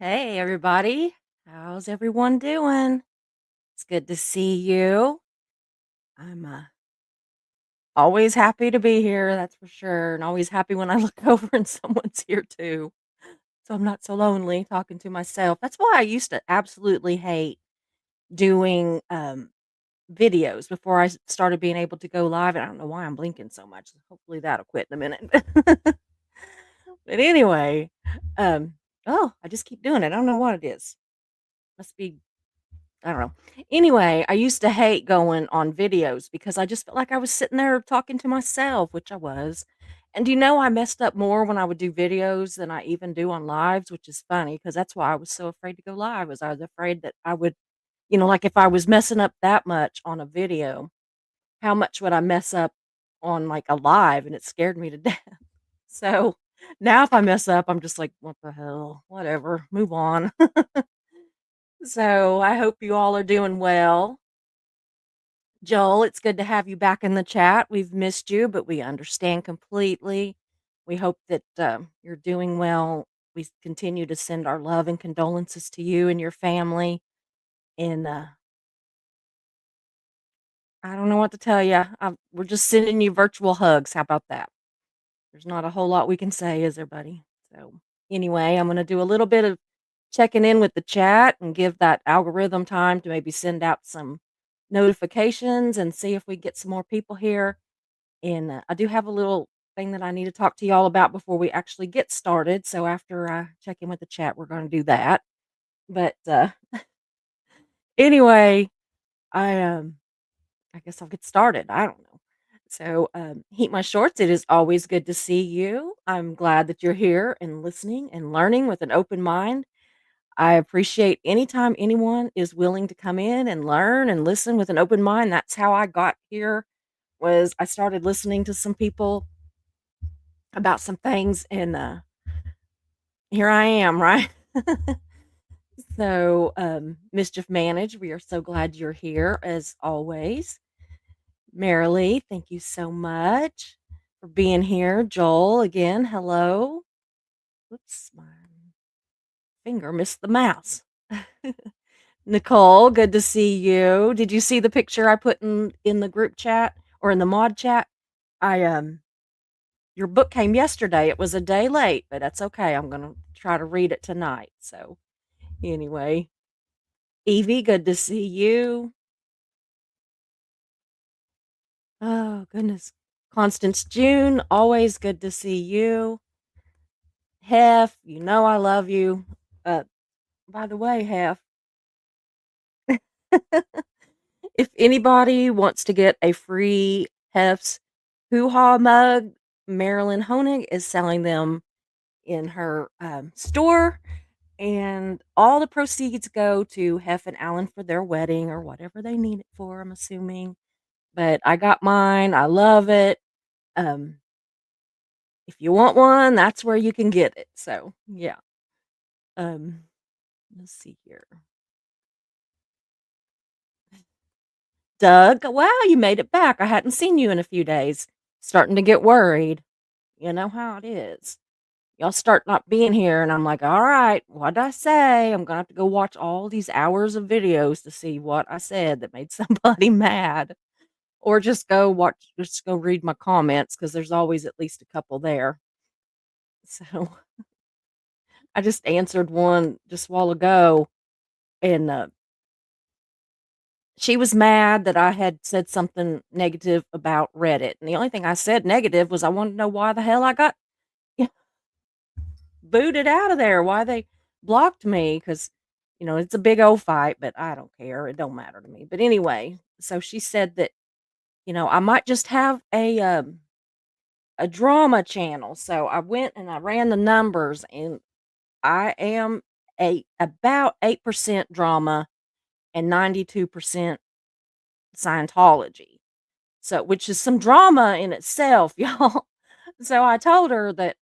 Hey, everybody. How's everyone doing? It's good to see you. I'm always happy to be here, that's for sure, and always happy when I look over and someone's here too. So I'm not so lonely talking to myself. That's why I used to absolutely hate doing videos before I started being able to go live. And I don't know why I'm blinking so much. Hopefully that'll quit in a minute. But anyway, um, oh, I just keep doing it. I don't know what it is. Must be I don't know. Anyway, I used to hate going on videos because I just felt like I was sitting there talking to myself, which I was. And do you know I messed up more when I would do videos than I even do on lives, which is funny because that's why I was so afraid to go live. Was I was afraid that I would, like if I was messing up that much on a video, how much would I mess up on like a live? And it scared me to death. So now if I mess up, I'm just like, what the hell? Whatever. Move on. So I hope you all are doing well. Joel, it's good to have you back in the chat. We've missed you, but we understand completely. We hope that you're doing well. We continue to send our love and condolences to you and your family. And I don't know what to tell you. We're just sending you virtual hugs. How about that? There's not a whole lot we can say, is there, buddy? So, anyway, I'm going to do a little bit of checking in with the chat and give that algorithm time to maybe send out some notifications and see if we get some more people here. And I do have a little thing that I need to talk to y'all about before we actually get started. So after I check in with the chat, we're going to do that. But anyway, I guess I'll get started. I don't know. So Heat My Shorts, it is always good to see you. I'm glad that you're here and listening and learning with an open mind. I appreciate anytime anyone is willing to come in and learn and listen with an open mind. That's how I got here. Was I started listening to some people about some things, and here I am, right? So, Mischief Managed, we are so glad you're here as always. Marilee, thank you so much for being here. Joel, again, hello. Oops, my finger missed the mouse. Nicole, good to see you. Did you see the picture I put in the group chat or in the mod chat? I Your book came yesterday. It was a day late, but that's okay. I'm going to try to read it tonight. So, anyway, Evie, good to see you. Oh, goodness. Constance June, always good to see you. Hef, you know I love you. By the way, Hef, if anybody wants to get a free Hef's Hoo Ha mug, Marilyn Honig is selling them in her store. And all the proceeds go to Hef and Alan for their wedding or whatever they need it for, I'm assuming. But I got mine. I love it. Um, if you want one, that's where you can get it. So, yeah. Um, let's see here. Doug, wow, you made it back. I hadn't seen you in a few days. Starting to get worried. You know how it is. Y'all start not being here, and I'm like, all right, what'd I say? I'm gonna have to go watch all these hours of videos to see what I said that made somebody mad. Or just go read my comments because there's always at least a couple there. So I just answered one just a while ago, and she was mad that I had said something negative about Reddit. And the only thing I said negative was I wanted to know why the hell I got booted out of there, why they blocked me. Because, it's a big old fight, but I don't care. It don't matter to me. But anyway, so she said that, I might just have a drama channel. So I went and I ran the numbers, and I am about 8% drama and 92% Scientology. So, which is some drama in itself, y'all. So I told her that,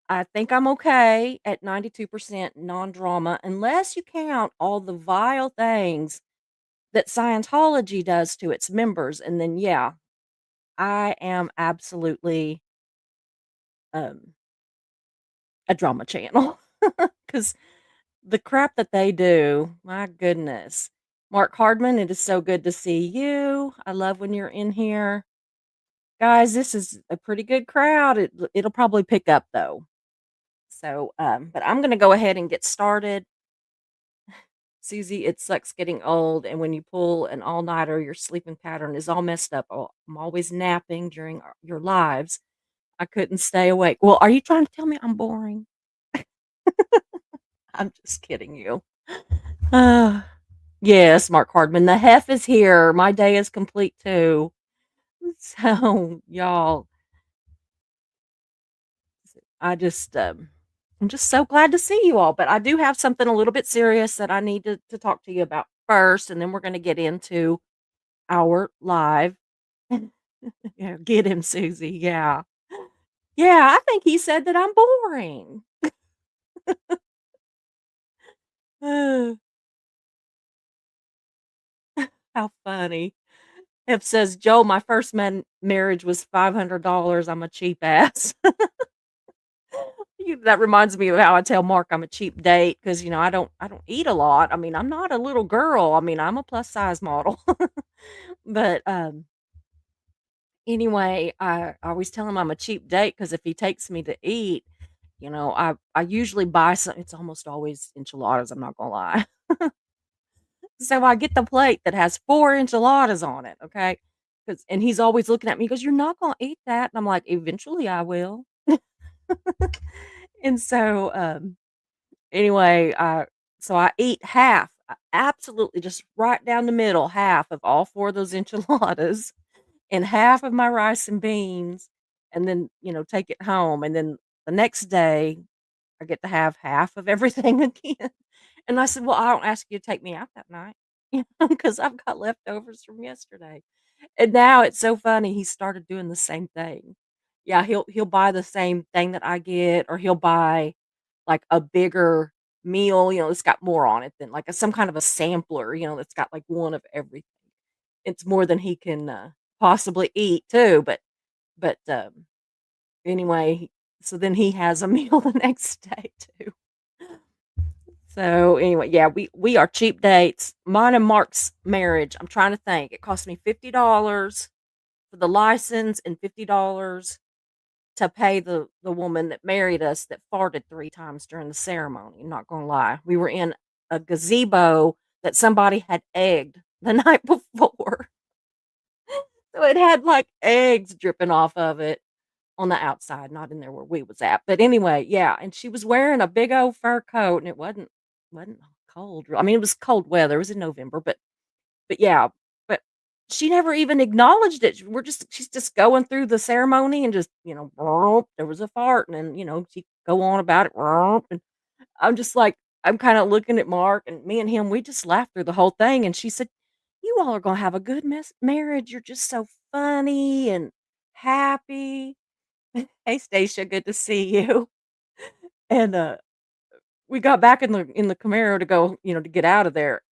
I think I'm okay at 92% non-drama unless you count all the vile things that Scientology does to its members. And then, yeah, I am absolutely um, a drama channel. because the crap that they do, my goodness. Mark Hardman, it is so good to see you. I love when you're in here. Guys, this is a pretty good crowd. It'll probably pick up though. So, but I'm gonna go ahead and get started. Susie, it sucks getting old, and when you pull an all-nighter, your sleeping pattern is all messed up. I'm always napping during your lives. I couldn't stay awake. Well, are you trying to tell me I'm boring? I'm just kidding you. Uh, yes, Mark Hardman. The hef is here. My day is complete too. So, y'all, I just I'm just so glad to see you all. But I do have something a little bit serious that I need to talk to you about first, and then we're gonna get into our live. Yeah, get him, Susie. Yeah. Yeah, I think he said that I'm boring. How funny. It says, "Joe, my first marriage was $500. I'm a cheap ass." That reminds me of how I tell Mark I'm a cheap date because I don't eat a lot. I mean, I'm not a little girl. I mean, I'm a plus size model. But, anyway, I always tell him I'm a cheap date because if he takes me to eat, I usually buy some it's almost always enchiladas, I'm not gonna lie. So I get the plate that has 4 enchiladas on it, okay? And he's always looking at me, he goes, "You're not gonna eat that." And I'm like, "Eventually I will." And so, anyway, so I eat half, absolutely just right down the middle, half of all 4 of those enchiladas and half of my rice and beans, and then, take it home, and then the next day, I get to have half of everything again. And I said, "Well, I don't ask you to take me out that night, because I've got leftovers from yesterday." And now it's so funny, he started doing the same thing. Yeah, he'll buy the same thing that I get, or he'll buy, like, a bigger meal, it's got more on it than, like, some kind of a sampler, that's got, like, one of everything. It's more than he can, possibly eat too, but anyway, so then he has a meal the next day too. So, anyway, yeah, we are cheap dates. Mine and Mark's marriage, I'm trying to think, it cost me $50 for the license and $50 to pay the woman that married us that farted 3 times during the ceremony, I'm not gonna lie. We were in a gazebo that somebody had egged the night before. So it had, like, eggs dripping off of it on the outside, not in there where we was at. But anyway, yeah, and she was wearing a big old fur coat, and it wasn't cold. I mean, it was cold weather. It was in November, but yeah, but she never even acknowledged it. She's just going through the ceremony and just, there was a fart, and then, she go on about it, and I'm just like, I'm kinda looking at Mark, and me and him, we just laughed through the whole thing, and she said, "You all are gonna have a good marriage. You're just so funny and happy." Hey, Stacia, good to see you. And, we got back in the Camaro to go, to get out of there,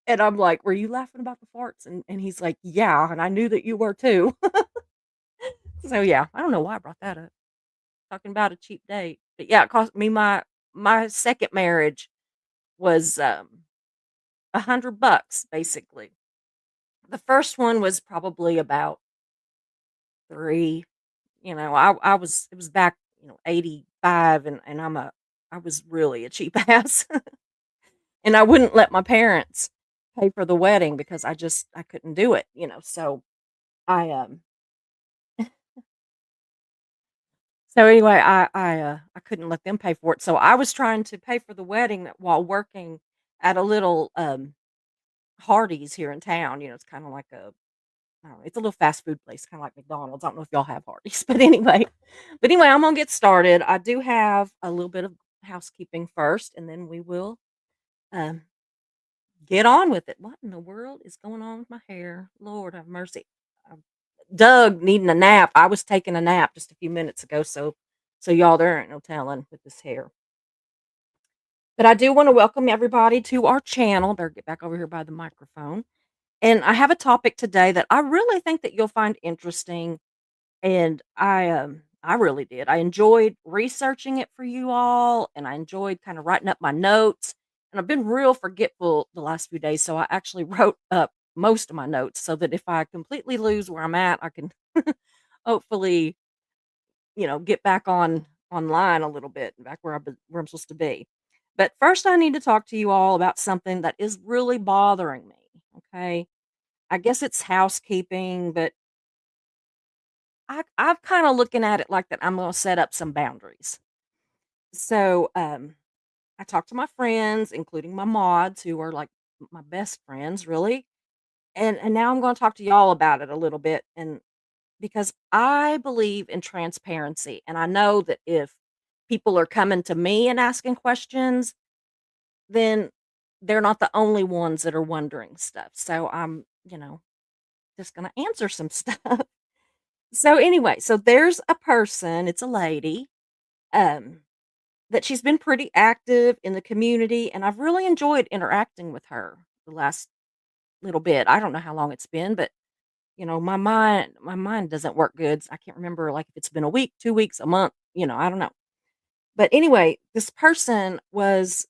and I'm like, "Were you laughing about the farts?" And he's like, "Yeah, and I knew that you were too." So, yeah, I don't know why I brought that up, talking about a cheap date. But, yeah, it cost me my 2nd marriage was, $100 basically. The first one was probably about 3. I was it was back, 85, and I was really a cheap ass. And I wouldn't let my parents pay for the wedding because I couldn't do it, so I so anyway, I couldn't let them pay for it, so I was trying to pay for the wedding while working at a little, Hardee's here in town. It's kinda like I don't know, it's a little fast food place, kinda like McDonald's. I don't know if y'all have Hardee's, but anyway, I'm gonna get started. I do have a little bit of housekeeping first, and then we will, um, get on with it. What in the world is going on with my hair? Lord have mercy. Um, Doug needing a nap. I was taking a nap just a few minutes ago, so y'all, there ain't no telling with this hair. But I do wanna welcome everybody to our channel. Better get back over here by the microphone. And I have a topic today that I really think that you'll find interesting. And I really did. I enjoyed researching it for you all, and I enjoyed kinda writing up my notes, and I've been real forgetful the last few days, so I actually wrote up most of my notes so that if I completely lose where I'm at, I can hopefully, get back online a little bit, back where I'm supposed to be. But first, I need to talk to you all about something that is really bothering me, okay? I guess it's housekeeping, but I'm kinda looking at it like that I'm gonna set up some boundaries. So, I talked to my friends, including my mods, who are like my best friends, really. And now I'm gonna talk to y'all about it a little bit. And because I believe in transparency, and I know that if people are coming to me and asking questions, then they're not the only ones that are wondering stuff. So I'm, just gonna answer some stuff. So anyway, so there's a person, it's a lady, um, that she's been pretty active in the community, and I've really enjoyed interacting with her the last little bit. I don't know how long it's been, but, my mind doesn't work good. I can't remember, like, if it's been a week, 2 weeks, a month, I don't know. But anyway, this person was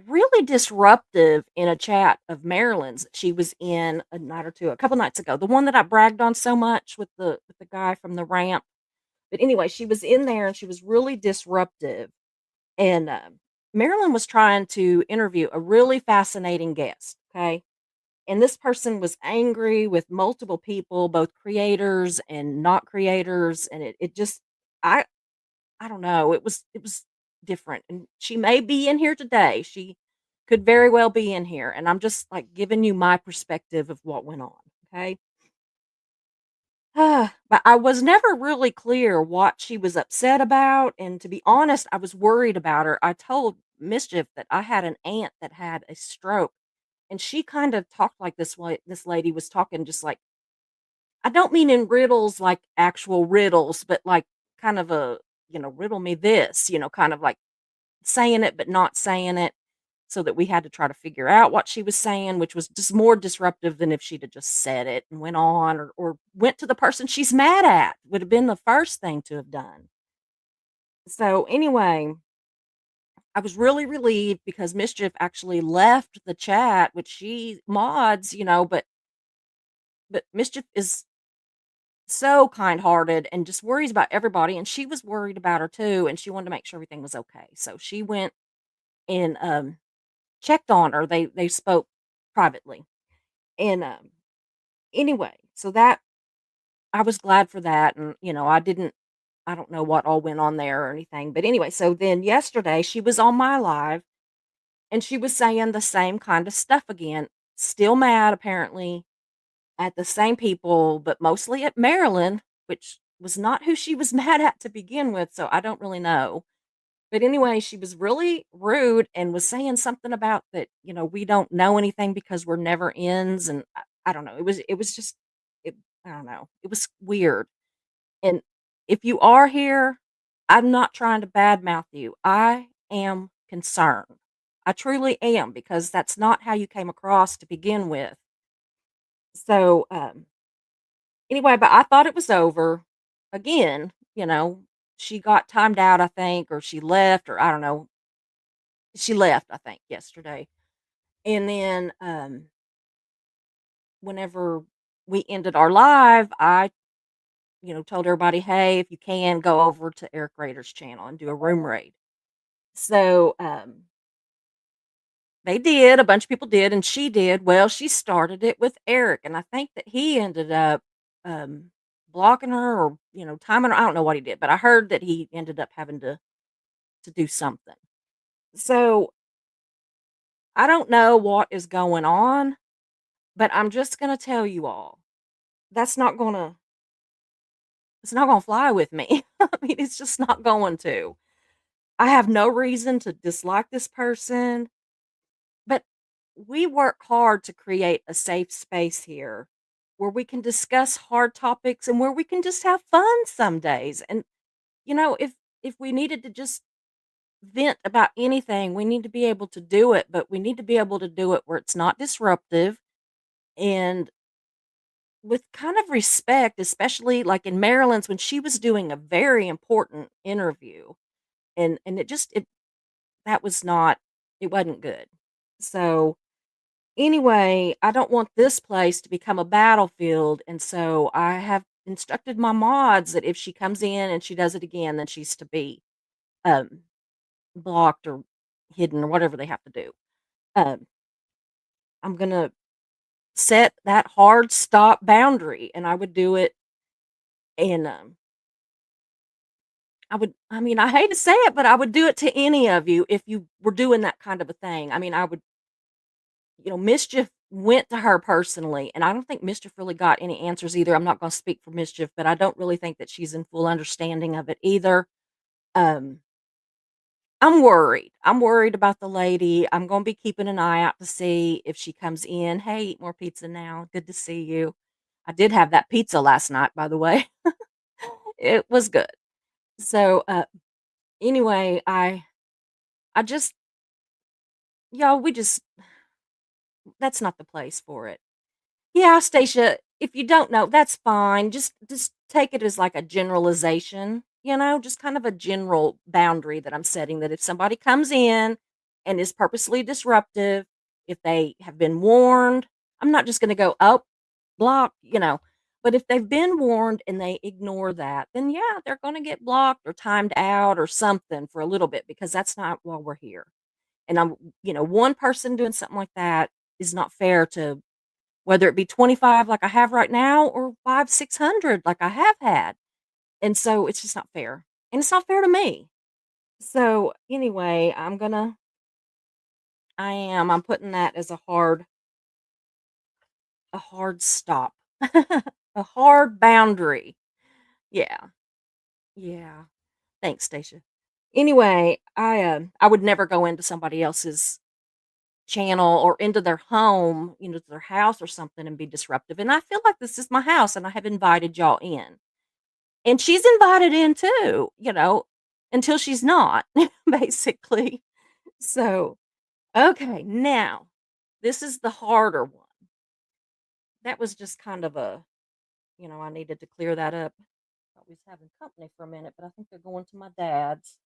really disruptive in a chat of Maryland's that she was in a couple nights ago, the one that I bragged on so much with the guy from the ramp. But anyway, she was in there and she was really disruptive. And, Marilyn was trying to interview a really fascinating guest, okay? And this person was angry with multiple people, both creators and not creators, and it just I I don't know, it was different, and she may be in here today. She could very well be in here, and I'm just, like, giving you my perspective of what went on, okay? But I was never really clear what she was upset about, and to be honest, I was worried about her. I told Mischief that I had an aunt that had a stroke, and she kind of talked like this way this lady was talking just like I don't mean in riddles like actual riddles, but like kind of riddle me this, kind of like saying it but not saying it so that we had to try to figure out what she was saying, which was just more disruptive than if she'd have just said it and went on or went to the person she's mad at, would have been the first thing to have done. So anyway, I was really relieved because Mischief actually left the chat, which she mods, but Mischief is so kind-hearted and just worries about everybody, and she was worried about her too, and she wanted to make sure everything was okay. So she went and checked on her. They spoke privately. And anyway, so that I was glad for that, and I don't know what all went on there or anything. But anyway, so then yesterday she was on my live and she was saying the same kind of stuff again. Still mad apparently at the same people, but mostly at Marilyn, which was not who she was mad at to begin with, so I don't really know. But anyway, she was really rude and was saying something about that, we don't know anything because we're never ends, and I don't know. It was just it I don't know. It was weird. And if you are here, I'm not trying to badmouth you. I am concerned. I truly am because that's not how you came across to begin with. So, anyway, but I thought it was over. Again, she got timed out, I think, or she left, or I don't know. She left, I think, yesterday. And then whenever we ended our live, I, told everybody, hey, if you can, go over to Eric Rader's channel and do a room raid. So they did, a bunch of people did, and she did. Well, she started it with Eric, and I think that he ended up um blocking her or, timing her. I don't know what he did, but I heard that he ended up having to do something. So I don't know what is going on, but I'm just gonna tell you all, that's not gonna it's not gonna fly with me. I mean, it's just not going to. I have no reason to dislike this person, but we work hard to create a safe space here where we can discuss hard topics and where we can just have fun some days. And if we needed to just vent about anything, we need to be able to do it, but we need to be able to do it where it's not disruptive and with kind of respect, especially like in Maryland's when she was doing a very important interview, and it that was not it wasn't good. So, anyway, I don't want this place to become a battlefield, and so I have instructed my mods that if she comes in and she does it again, then she's to be, um, blocked or hidden or whatever they have to do. Um, I'm gonna set that hard stop boundary, and I would do it and, I mean, I hate to say it, but I would do it to any of you if you were doing that kind of a thing. I mean, I would Mischief went to her personally, and I don't think Mischief really got any answers either. I'm not gonna speak for Mischief, but I don't really think that she's in full understanding of it either. Um, I'm worried. I'm worried about the lady. I'm gonna be keeping an eye out to see if she comes in. "Hey, eat more pizza now. Good to see you." I did have that pizza last night, by the way. It was good. So, anyway, I just we just that's not the place for it. Yeah, Stacia, if you don't know, that's fine. Just take it as like a generalization, just kind of a general boundary that I'm setting that if somebody comes in and is purposely disruptive, if they have been warned, I'm not just going to go, "Oh, block." But if they've been warned and they ignore that, then yeah, they're going to get blocked or timed out or something for a little bit because that's not why we're here. And one person doing something like that is not fair to whether it be 25 like I have right now or 5, 600 like I have had. And so it's just not fair. And it's not fair to me. So anyway, I'm putting that as a hard stop. A hard boundary. Yeah. Yeah. Thanks, Stacia. Anyway, I would never go into somebody else's channel or into their home, to their house or something and be disruptive. And I feel like this is my house and I have invited y'all in. And she's invited in too, until she's not, basically. So, okay, now this is the harder one. That was just kind of I needed to clear that up. Thought we was having company for a minute, but I think they're going to my dad's.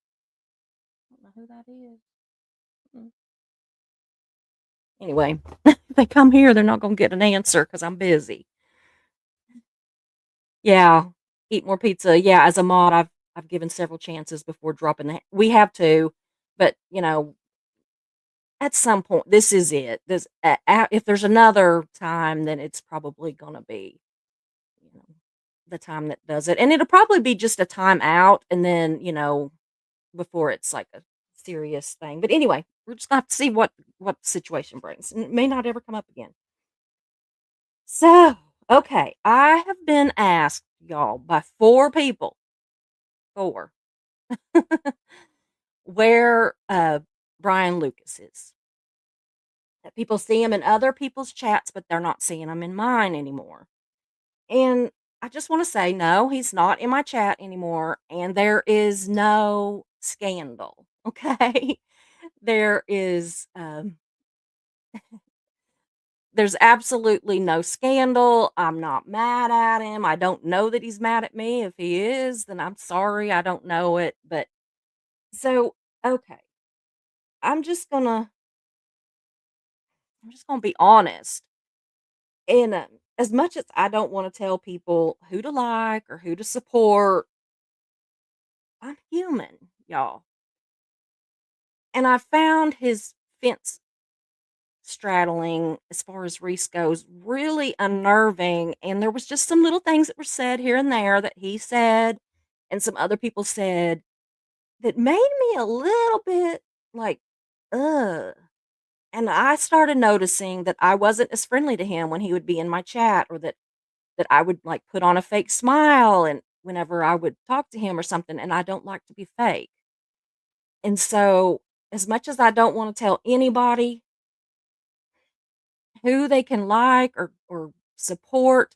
I don't know who that is. Mm. Anyway, if they come here, they're not going to get an answer because I'm busy. Yeah, eat more pizza. Yeah, as a mod, I've given several chances before dropping the. We have to, but at some point, this is it. If there's another time, then it's probably gonna be, you know, the time that does it, and it'll probably be just a time out, and then before it's like a serious thing. But anyway, we're just gonna have to see what the situation brings, and it may not ever come up again. So, okay, I have been asked, y'all, by 4 people, 4, where Brian Lucas is. That people see him in other people's chats, but they're not seeing him in mine anymore. And I just want to say, no, he's not in my chat anymore. And there is no scandal. Okay. there is, there's absolutely no scandal. I'm not mad at him. I don't know that he's mad at me. If he is, then I'm sorry. I don't know it. But so, okay. I'm just gonna, I'm just gonna be honest. And, as much as I don't wanna tell people who to like or who to support, I'm human, y'all. And I found his fence straddling, as far as Reese goes, really unnerving, and there was just some little things that were said here and there that he said and some other people said that made me a little bit like, "Ugh." And I started noticing that I wasn't as friendly to him when he would be in my chat or that I would, like, put on a fake smile and whenever I would talk to him or something, and I don't like to be fake. And so, as much as I don't wanna tell anybody who they can like or support,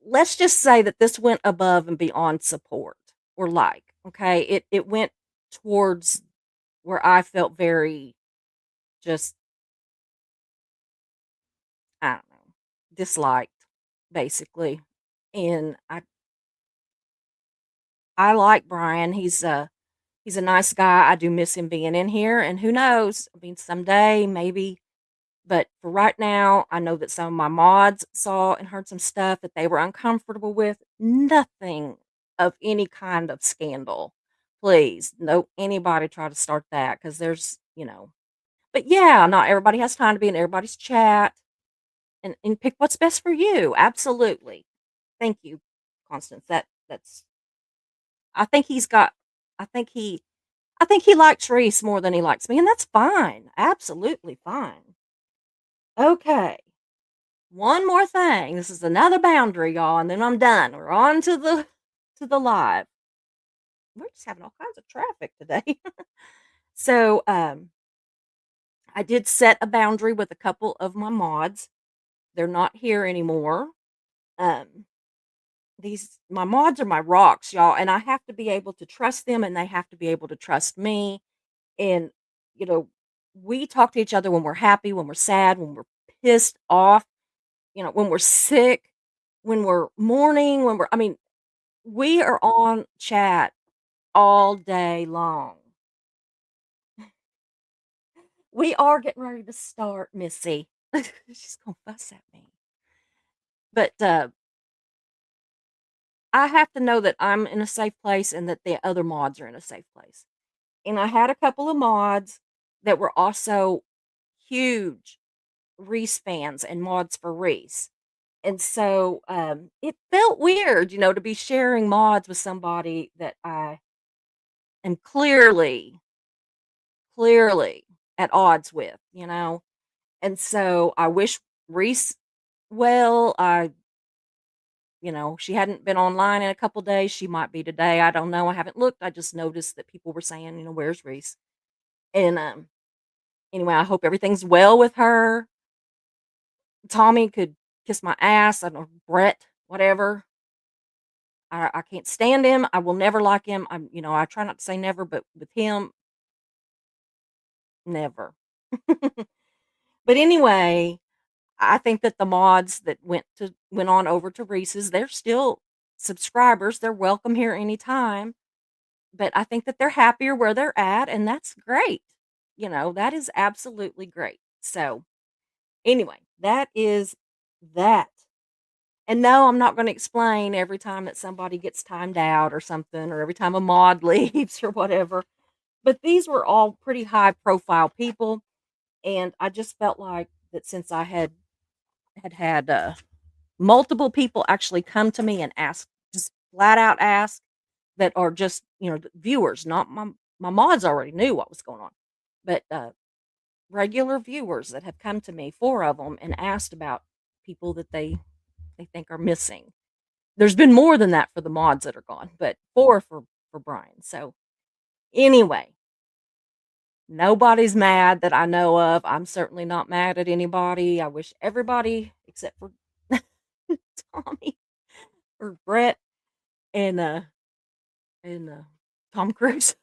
let's just say that this went above and beyond support or like, okay? It went towards where I felt very just, I don't know, disliked. basically. And I like Brian. He's a nice guy. I do miss him being in here, and who knows? I mean, someday maybe, but for right now, I know that some of my mods saw and heard some stuff that they were uncomfortable with. Nothing of any kind of scandal. Please, no anybody try to start that because but yeah, not everybody has time to be in everybody's chat and pick what's best for you. Absolutely. Thank you, Constance. That's I think he's got I think he I think he likes Reese more than he likes me, and that's fine. Absolutely fine. Okay. One more thing. This is another boundary, y'all, and then I'm done. We're on to the live. We're just having all kinds of traffic today. So, I did set a boundary with a couple of my mods. They're not here anymore. Um, these my mods are my rocks, y'all, and I have to be able to trust them and they have to be able to trust me. And, you know, we talk to each other when we're happy, when we're sad, when we're pissed off, when we're sick, when we're mourning, I mean, we are on chat all day long. We are getting ready to start, Missy. She's gonna fuss at me. But I have to know that I'm in a safe place and that the other mods are in a safe place. And I had a couple of mods that were also huge Reese fans and mods for Reese. And so it felt weird, to be sharing mods with somebody that I am clearly at odds with. And so I wish Reese well. She hadn't been online in a couple days. She might be today. I don't know. I haven't looked. I just noticed that people were saying, where's Reese? And anyway, I hope everything's well with her. Tommy could kiss my ass. I don't know, Brett, whatever. I can't stand him. I will never like him. I try not to say never, but with him, never. But anyway, I think that the mods that went on over to Reese's, they're still subscribers. They're welcome here anytime. But I think that they're happier where they're at, and that's great. That is absolutely great. So anyway, that is that. And no, I'm not going to explain every time that somebody gets timed out or something, or every time a mod leaves or whatever. But these were all pretty high profile people, and I just felt like that since I had multiple people actually come to me and ask, just flat out ask, that are just viewers, not my mods already knew what was going on, but regular viewers that have come to me, four of them, and asked about people that they think are missing. There's been more than that for the mods that are gone, but four for Brian. So anyway, nobody's mad that I know of. I'm certainly not mad at anybody. I wish everybody except for Tommy or Brett and Tom Cruise.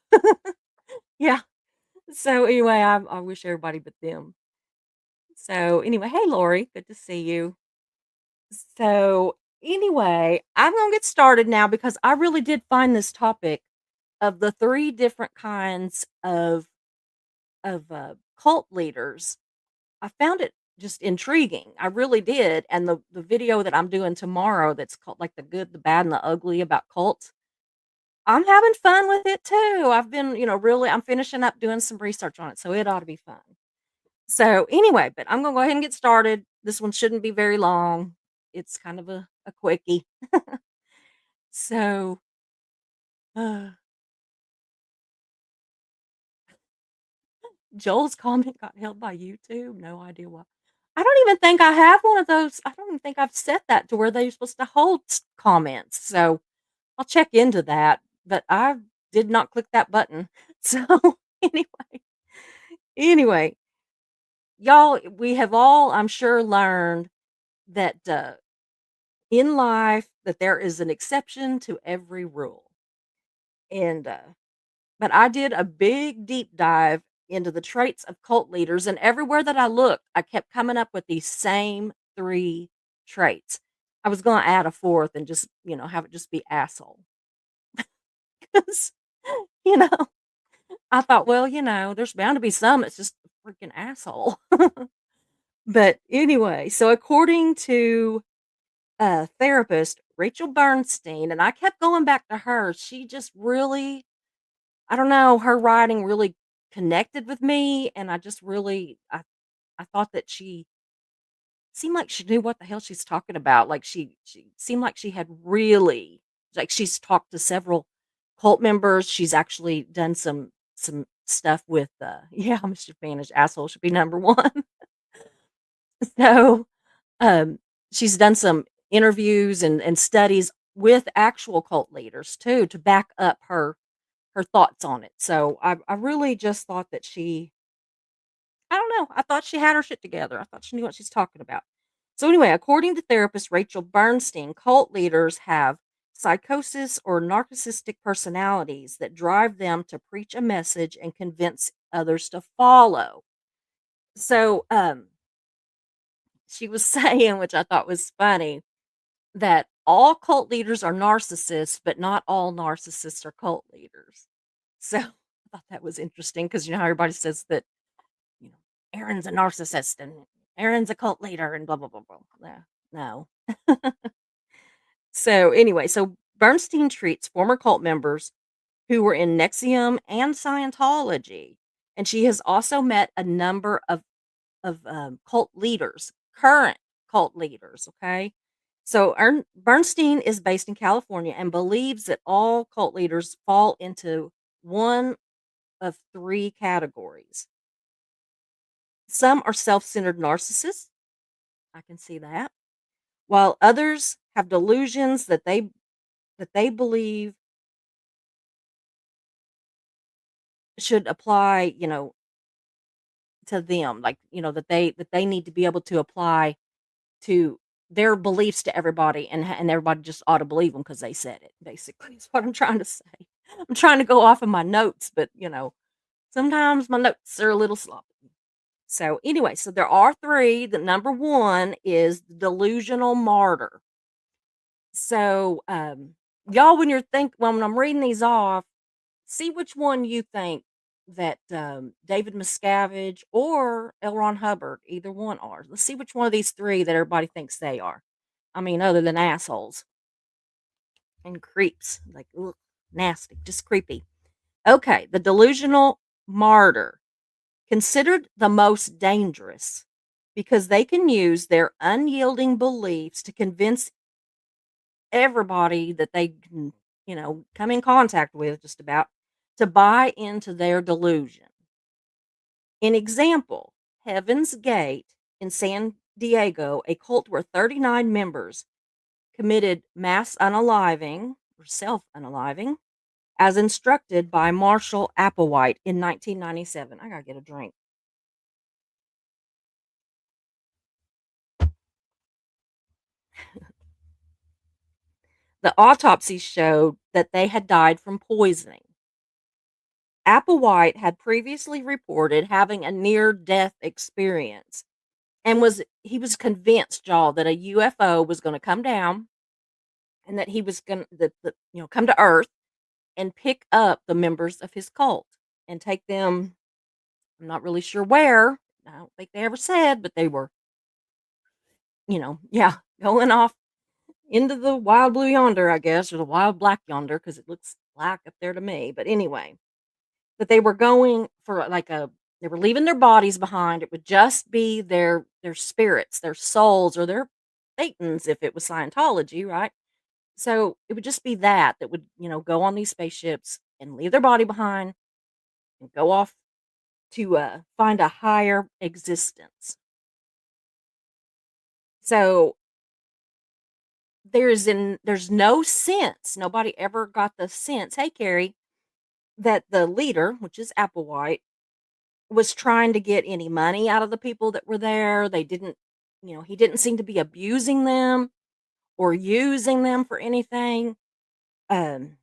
Yeah. So anyway, I wish everybody but them. So anyway, hey Lori, good to see you. So anyway, I'm gonna get started now because I really did find this topic of the three different kinds of cult leaders. I found it just intriguing. I really did. And the video that I'm doing tomorrow that's called like the good, the bad, and the ugly about cults. I'm having fun with it too. I've been, really I'm finishing up doing some research on it, so it ought to be fun. So anyway, but I'm gonna go ahead and get started. This one shouldn't be very long. It's kind of a quickie. So uh, Joel's comment got held by YouTube. No idea why. I don't even think I have one of those. I don't even think I've set that to where they're supposed to hold comments. So I'll check into that. But I did not click that button. So anyway, y'all, we have all, I'm sure, learned that in life that there is an exception to every rule. And but I did a big deep dive into the traits of cult leaders, and everywhere that I looked, I kept coming up with these same three traits. I was gonna add a fourth and just, have it just be asshole. 'Cause, you know, I thought, well, there's bound to be some that's just a freaking asshole. But anyway, so according to therapist Rachel Bernstein, and I kept going back to her. She just really, I don't know, her writing really connected with me, and I just really, I thought that she seemed like she knew what the hell she's talking about. Like she seemed like she had really, like she's talked to several cult members. She's actually done some stuff with yeah, Mr. Spanish asshole should be number one. So um, she's done some interviews and studies with actual cult leaders too to back up her thoughts on it. So I really just thought that I don't know, I thought she had her shit together. I thought she knew what she's talking about. So anyway, according to therapist Rachel Bernstein, cult leaders have psychosis or narcissistic personalities that drive them to preach a message and convince others to follow. So she was saying, which I thought was funny, that all cult leaders are narcissists, but not all narcissists are cult leaders. So I thought that was interesting because you know how everybody says that, you know, Aaron's a narcissist and Aaron's a cult leader and blah blah blah blah. No. So anyway, so Bernstein treats former cult members who were in Nexium and Scientology, and she has also met a number of cult leaders, current cult leaders. Okay, so Bernstein is based in California and believes that all cult leaders fall into one of three categories. Some are self-centered narcissists. I can see that. While others have delusions that they believe should apply, to them, like, that they need to be able to apply to their beliefs to everybody, and everybody just ought to believe them because they said it, basically, is what I'm trying to say. I'm trying to go off of my notes, but, sometimes my notes are a little sloppy. So, anyway, so there are 3. The number 1 is the delusional martyr. So, y'all, when I'm reading these off, see which one you think that, David Miscavige or L. Ron Hubbard, either one are. Let's see which one of these 3 that everybody thinks they are. I mean, other than assholes and creeps, like, ugh, nasty, just creepy. Okay, the delusional martyr, considered the most dangerous because they can use their unyielding beliefs to convince everybody that they can, come in contact with just about to buy into their delusion. An example, Heaven's Gate in San Diego, a cult where 39 members committed mass unaliving or self unaliving as instructed by Marshall Applewhite in 1997. I gotta get a drink. The autopsy showed that they had died from poisoning. Applewhite had previously reported having a near death experience and he was convinced, y'all, that a UFO was going to come down and that he was going to come to Earth and pick up the members of his cult and take them. I'm not really sure where. I don't think they ever said, but they were, yeah, going off into the wild blue yonder, I guess, or the wild black yonder, because it looks black up there to me. But anyway, that they were going for they were leaving their bodies behind. It would just be their spirits, their souls, or their thetans if it was Scientology, right? So it would just be that would, go on these spaceships and leave their body behind and go off to find a higher existence. So there's no sense. Nobody ever got the sense, hey Carrie, that the leader, which is Applewhite, was trying to get any money out of the people that were there. They didn't, he didn't seem to be abusing them or using them for anything. Um,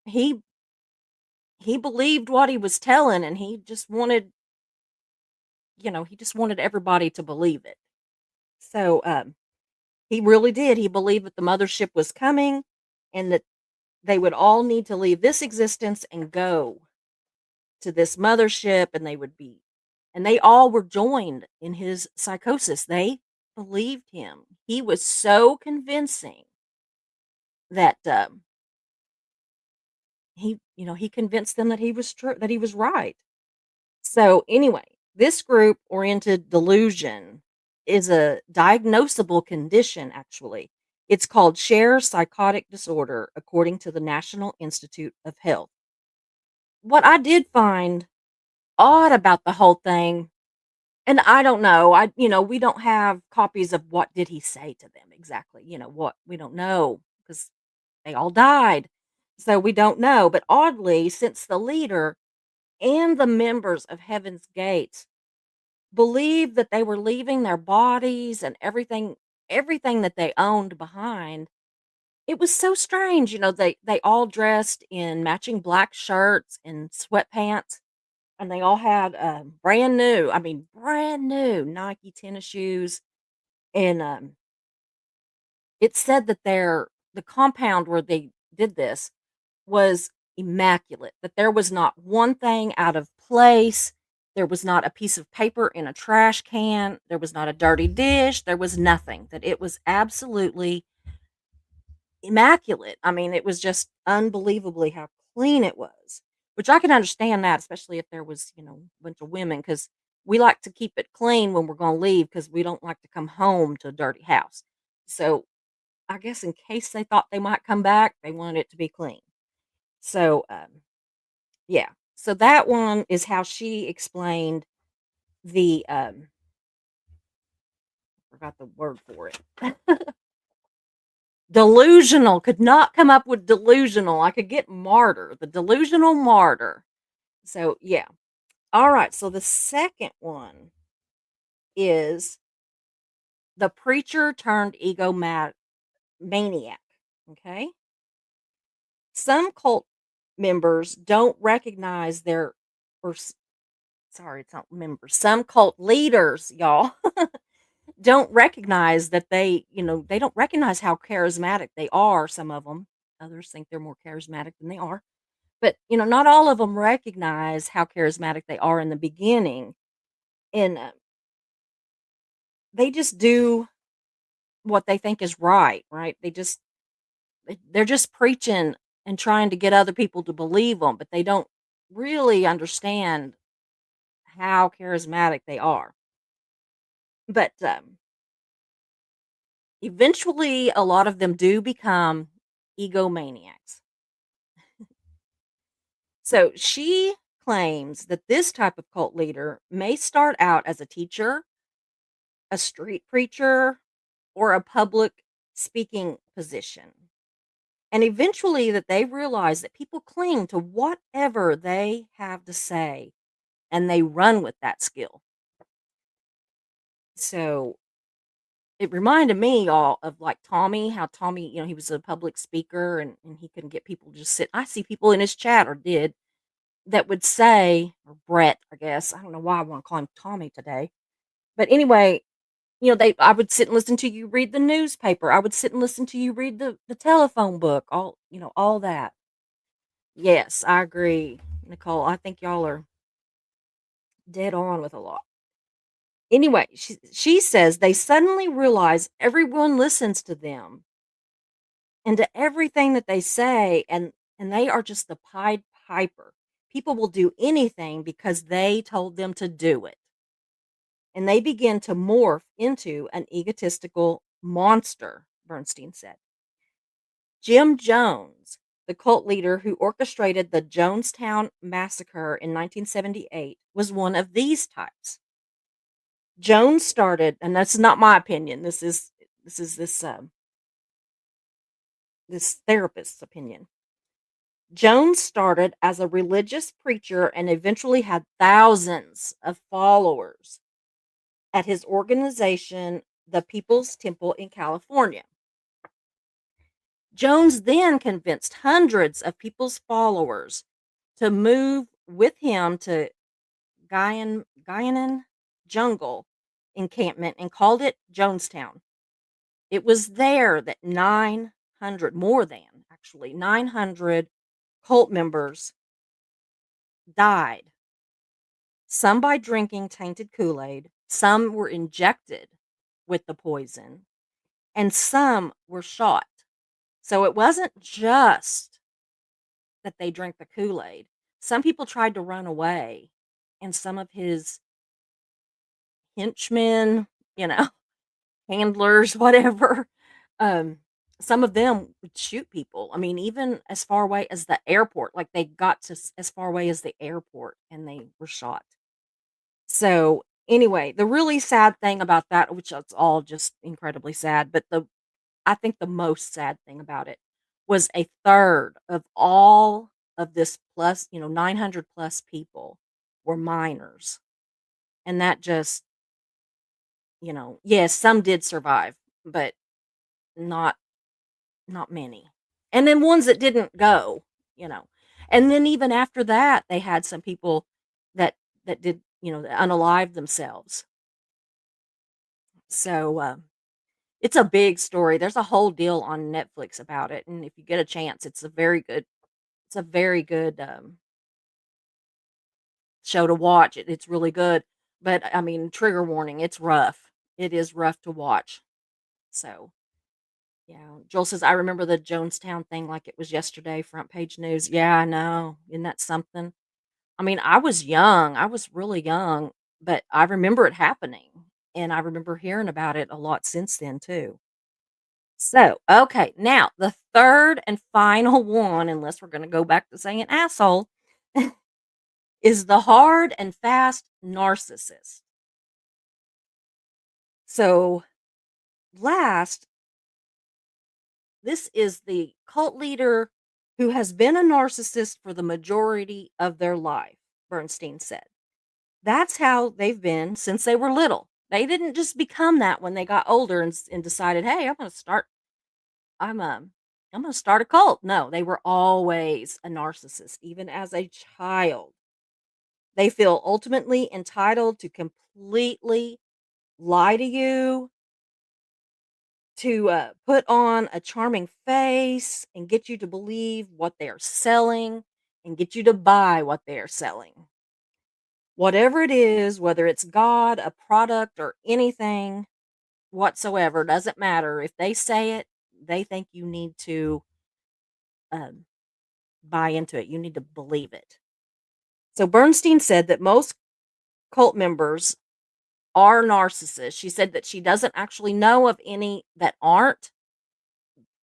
he he believed what he was telling, and he just wanted everybody to believe it. So, He really did. He believed that the mothership was coming and that they would all need to leave this existence and go to this mothership, and they would be and they all were joined in his psychosis. They believed him. He was so convincing that he convinced them that he was true, that he was right. So anyway, this group oriented delusion is a diagnosable condition actually. It's called shared psychotic disorder according to the National Institute of Health. What I did find odd about the whole thing, and I don't know, we don't have copies of what did he say to them exactly, what we don't know because they all died. So we don't know, but oddly, since the leader and the members of Heaven's Gates believed that they were leaving their bodies and everything that they owned behind. It was so strange, they all dressed in matching black shirts and sweatpants, and they all had, brand new Nike tennis shoes, and, it said that the compound where they did this was immaculate, that there was not one thing out of place, there was not a piece of paper in a trash can, there was not a dirty dish, there was nothing, that it was absolutely immaculate. I mean, it was just unbelievably how clean it was, which I can understand that, especially if there was, a bunch of women, because we like to keep it clean when we're gonna leave because we don't like to come home to a dirty house. So, I guess in case they thought they might come back, they wanted it to be clean. So, yeah. So that one is how she explained the, forgot the word for it. Delusional, could not come up with delusional. I could get martyr, the delusional martyr. So, yeah. Alright, so the second one is the preacher turned maniac, okay? Some cult members don't recognize their or s sorry, it's not members. Some cult leaders, y'all, don't recognize that they don't recognize how charismatic they are, some of them. Others think they're more charismatic than they are. But, not all of them recognize how charismatic they are in the beginning, and, they just do what they think is right, right? They're just preaching and trying to get other people to believe them, but they don't really understand how charismatic they are. But, eventually, a lot of them do become egomaniacs. So she claims that this type of cult leader may start out as a teacher, a street preacher, or a public speaking position. And eventually that they realize that people cling to whatever they have to say and they run with that skill. So it reminded me all of like Tommy, how Tommy, he was a public speaker and he couldn't get people to just sit. I see people in his chat or did that would say, or Brett, I guess. I don't know why I want to call him Tommy today. But anyway, I would sit and listen to you read the newspaper. I would sit and listen to you read the telephone book, all that. Yes, I agree, Nicole. I think y'all are dead on with a lot. Anyway, she says they suddenly realize everyone listens to them and to everything that they say, and they are just the Pied Piper. People will do anything because they told them to do it. And they begin to morph into an egotistical monster, Bernstein said. Jim Jones, the cult leader who orchestrated the Jonestown massacre in 1978, was one of these types. Jones started, and that's not my opinion. This therapist's opinion. Jones started as a religious preacher and eventually had thousands of followers at his organization, the People's Temple in California. Jones then convinced hundreds of people's followers to move with him to Guyanan jungle encampment and called it Jonestown. It was there that 900, more than actually 900 cult members died. Some by drinking tainted Kool-Aid, some were injected with the poison, and some were shot. So it wasn't just that they drank the Kool-Aid. Some people tried to run away, and some of his henchmen, you know, handlers, whatever, um, some of them would shoot people. I mean, even as far away as the airport, like, they got to as far away as the airport, and they were shot. So, anyway, the really sad thing about that, which it's all just incredibly sad, but I think the most sad thing about it was a third of all of this plus, 900 plus people were minors. And that just, yes, some did survive, but not not many. And then ones that didn't go, you know. And then even after that, they had some people that did, that unalived themselves. So, it's a big story. There's a whole deal on Netflix about it, and if you get a chance, it's a very good, show to watch. It's really good, but, I mean, trigger warning, it's rough. It is rough to watch. So, yeah, Joel says, "I remember the Jonestown thing like it was yesterday, front page news." Yeah, I know. Isn't that something? I mean, I was young. I was really young, but I remember it happening, and I remember hearing about it a lot since then too. So, okay, now the third and final one, unless we're gonna go back to saying asshole, is the hard and fast narcissist. So, last, this is the cult leader who has been a narcissist for the majority of their life, Bernstein said. That's how they've been since they were little. They didn't just become that when they got older and decided, "Hey, I'm I'm gonna start a cult." No, they were always a narcissist, even as a child. They feel ultimately entitled to completely lie to you, to put on a charming face and get you to believe what they are selling and get you to buy what they are selling. Whatever it is, whether it's God, a product, or anything whatsoever, doesn't matter. If they say it, they think you need to um, buy into it. You need to believe it. So Bernstein said that most cult members are narcissists. She said that she doesn't actually know of any that aren't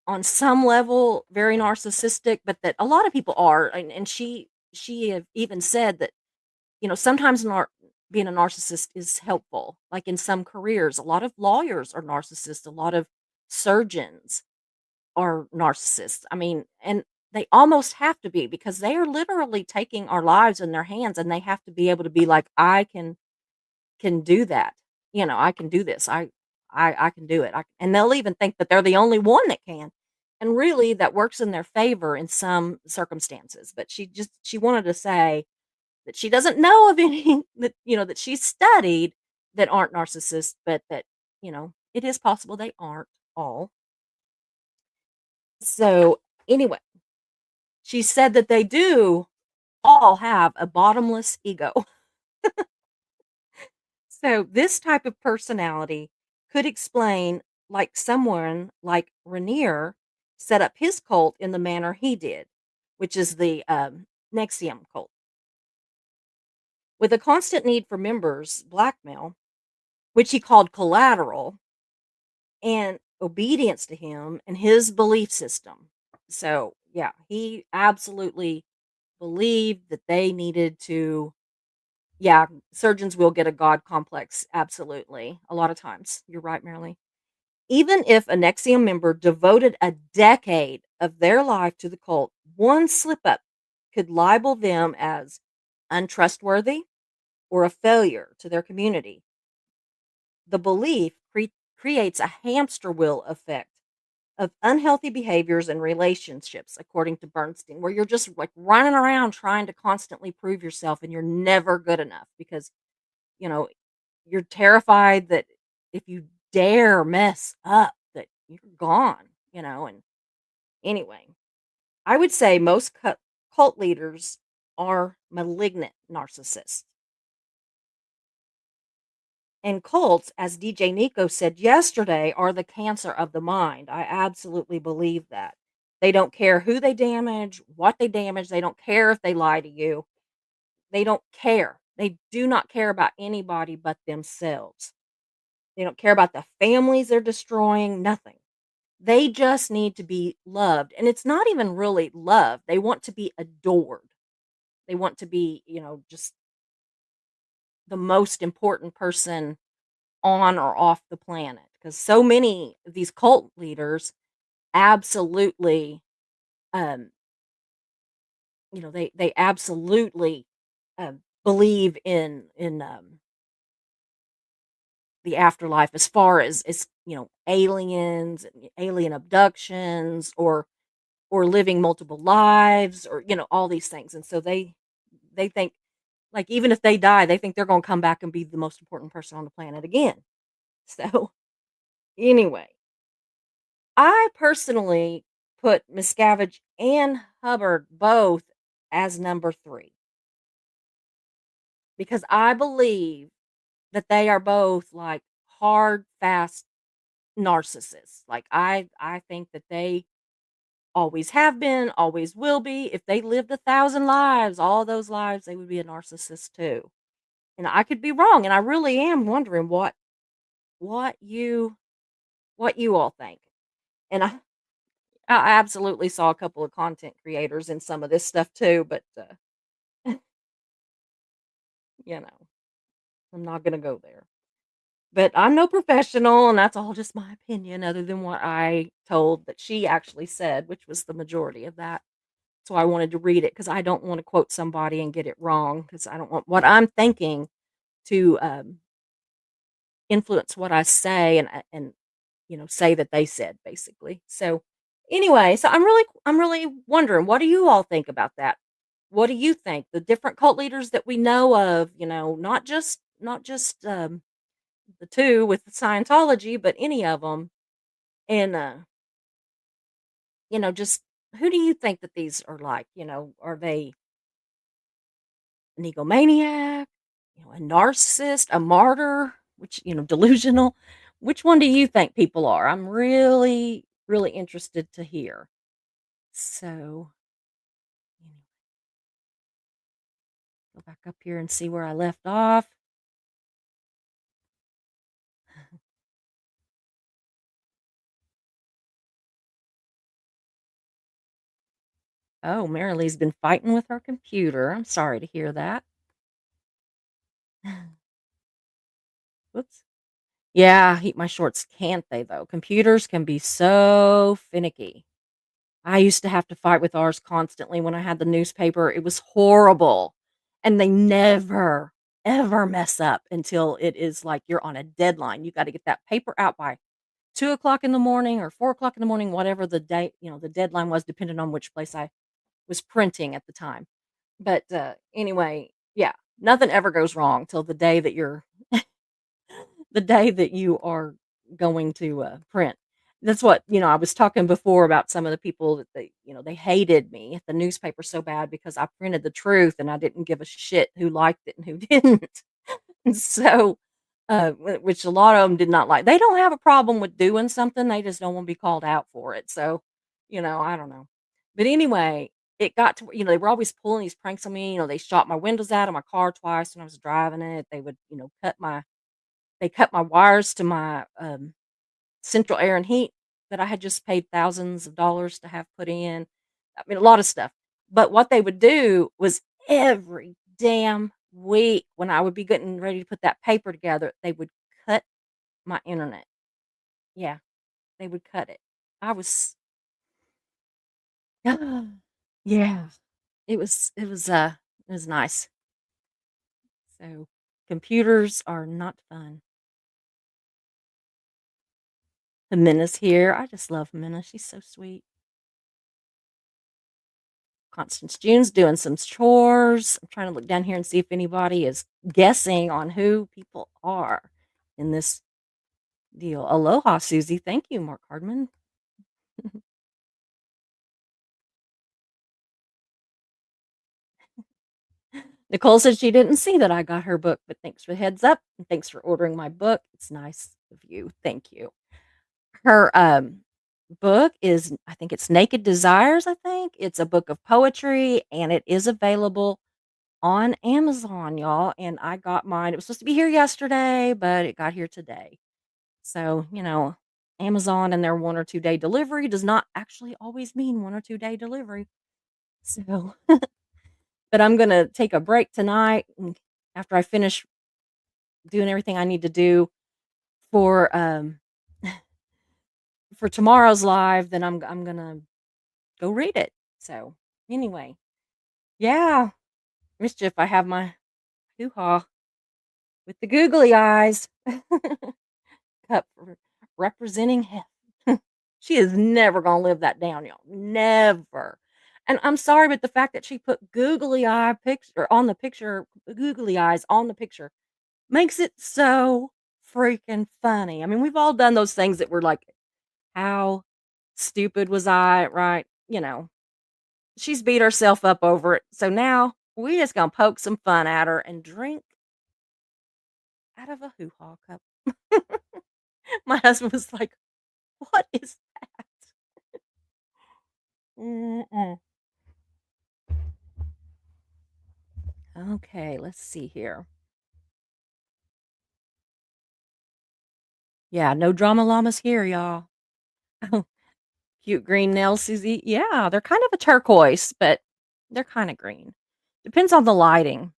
on some level very narcissistic, but that a lot of people are. And she have even said that, sometimes being a narcissist is helpful. Like in some careers, a lot of lawyers are narcissists, a lot of surgeons are narcissists. I mean, and they almost have to be because they are literally taking our lives in their hands and they have to be able to be like, I can do that. I can do this. I can do it. And they'll even think that they're the only one that can. And really that works in their favor in some circumstances. But she wanted to say that she doesn't know of any that, that she's studied that aren't narcissists, but that, it is possible they aren't all. So anyway, she said that they do all have a bottomless ego. So this type of personality could explain like someone like Rainier set up his cult in the manner he did, which is the Nexium cult. With a constant need for members, blackmail, which he called collateral, and obedience to him and his belief system. So, yeah, he absolutely believed that they needed to. Yeah, surgeons will get a god complex, absolutely, a lot of times. You're right, Marilyn. Even if a Nexium member devoted a decade of their life to the cult, one slip up could libel them as untrustworthy or a failure to their community. The belief creates a hamster wheel effect of unhealthy behaviors and relationships, according to Bernstein, where you're just like running around trying to constantly prove yourself and you're never good enough because, you know, you're terrified that if you dare mess up, that you're gone, and anyway, I would say most cult leaders are malignant narcissists. And cults, as DJ Nico said yesterday, are the cancer of the mind. I absolutely believe that. They don't care who they damage, what they damage. They don't care if they lie to you. They don't care. They do not care about anybody but themselves. They don't care about the families they're destroying, nothing. They just need to be loved. And it's not even really love. They want to be adored. They want to be, just the most important person on or off the planet, because so many of these cult leaders absolutely, um, they absolutely, believe in the afterlife, as far as, aliens, and alien abductions, or living multiple lives, or, all these things, and so they think, like, even if they die, they think they're gonna come back and be the most important person on the planet again. So, anyway, I personally put Miscavige and Hubbard both as number 3, because I believe that they are both, like, hard, fast narcissists. Like, I think that they always have been, always will be. If they lived 1,000 lives, all those lives, they would be a narcissist too. And I could be wrong, and I really am wondering what you what you all think. And I absolutely saw a couple of content creators in some of this stuff too, but, you know, I'm not gonna go there. But I'm no professional, and that's all just my opinion other than what I told that she actually said, which was the majority of that. So I wanted to read it because I don't wanna quote somebody and get it wrong, because I don't want what I'm thinking to, influence what I say, and say that they said, basically. So, anyway, so I'm really wondering, what do you all think about that? What do you think? The different cult leaders that we know of, not just the 2 with Scientology, but any of them, and, just who do you think that these are like? Are they an egomaniac, a narcissist, a martyr, which, delusional? Which one do you think people are? I'm really, really interested to hear. So, anyway, go back up here and see where I left off. Oh, Marilee's been fighting with her computer. I'm sorry to hear that. Whoops. Yeah, heat my shorts, can't they, though? Computers can be so finicky. I used to have to fight with ours constantly when I had the newspaper. It was horrible. And they never, ever mess up until it is like you're on a deadline. You got to get that paper out by 2 o'clock in the morning or 4 o'clock in the morning, whatever the day, the deadline was, depending on which place I was printing at the time. But anyway, yeah, nothing ever goes wrong till the day that you are going to print. That's what, I was talking before about some of the people that they hated me at the newspaper so bad because I printed the truth and I didn't give a shit who liked it and who didn't. And so, which a lot of them did not like. They don't have a problem with doing something. They just don't want to be called out for it. So, I don't know. But anyway, it got to, they were always pulling these pranks on me. They shot my windows out of my car twice when I was driving it. They would, cut my wires to my, central air and heat that I had just paid thousands of dollars to have put in. I mean, a lot of stuff. But what they would do was every damn week when I would be getting ready to put that paper together, they would cut my internet. Yeah, they would cut it. I was yeah. It was nice. So, computers are not fun. Minna's here. I just love Minna. She's so sweet. Constance June's doing some chores. I'm trying to look down here and see if anybody is guessing on who people are in this Deal. Aloha, Susie. Thank you, Mark Hardman. Nicole said she didn't see that I got her book, but thanks for the heads up and thanks for ordering my book. It's nice of you. Thank you. Her book is, I think it's Naked Desires, I think. It's a book of poetry and it is available on Amazon, y'all. And I got mine. It was supposed to be here yesterday, but it got here today. So, Amazon and their 1 or 2 day delivery does not actually always mean 1 or 2 day delivery. So, but I'm gonna take a break tonight and after I finish doing everything I need to do for for tomorrow's live, then I'm gonna go read it. So anyway, yeah, mischief. I have my hoo ha with the googly eyes cup representing him. She is never gonna live that down, y'all. Never. And I'm sorry, but the fact that she put googly eye picture on the picture, googly eyes on the picture, makes it so freaking funny. I mean, we've all done those things that were like, how stupid was I, right? She's beat herself up over it. So now we just gonna poke some fun at her and drink out of a hoo-ha cup. My husband was like, "What is that?" Mm-mm. Okay, let's see here. Yeah, no drama llamas here, y'all. Cute green nails, Susie. Yeah, they're kind of a turquoise, but they're kind of green. Depends on the lighting.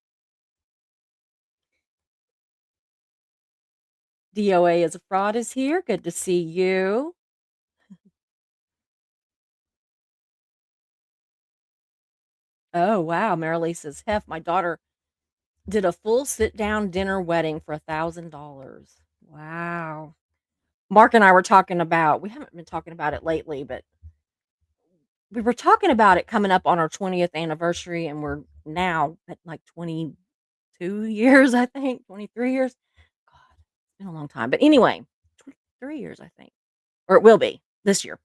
DOA is a fraud is here. Good to see you. Oh, wow. Marilee says, Hef, my daughter did a full sit down dinner wedding for $1,000. Wow. Mark and I were talking about, we haven't been talking about it lately, but we were talking about it coming up on our 20th anniversary, and we're now at like 22 years, I think, 23 years. God, it's been a long time. But anyway, 23 years, I think, or it will be this year.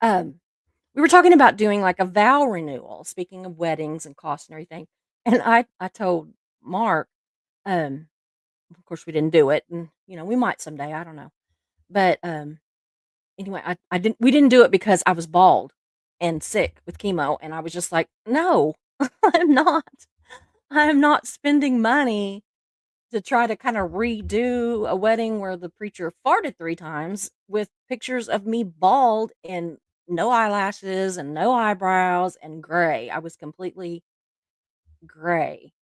Um, we were talking about doing like a vow renewal, speaking of weddings and cost and everything. And I told Mark, um, of course we didn't do it, and we might someday, I don't know. But anyway, I didn't we didn't do it because I was bald and sick with chemo, and I was just like, no, I'm not. I'm not spending money to try to kind of redo a wedding where the preacher farted 3 times with pictures of me bald and no eyelashes and no eyebrows and gray. I was completely gray.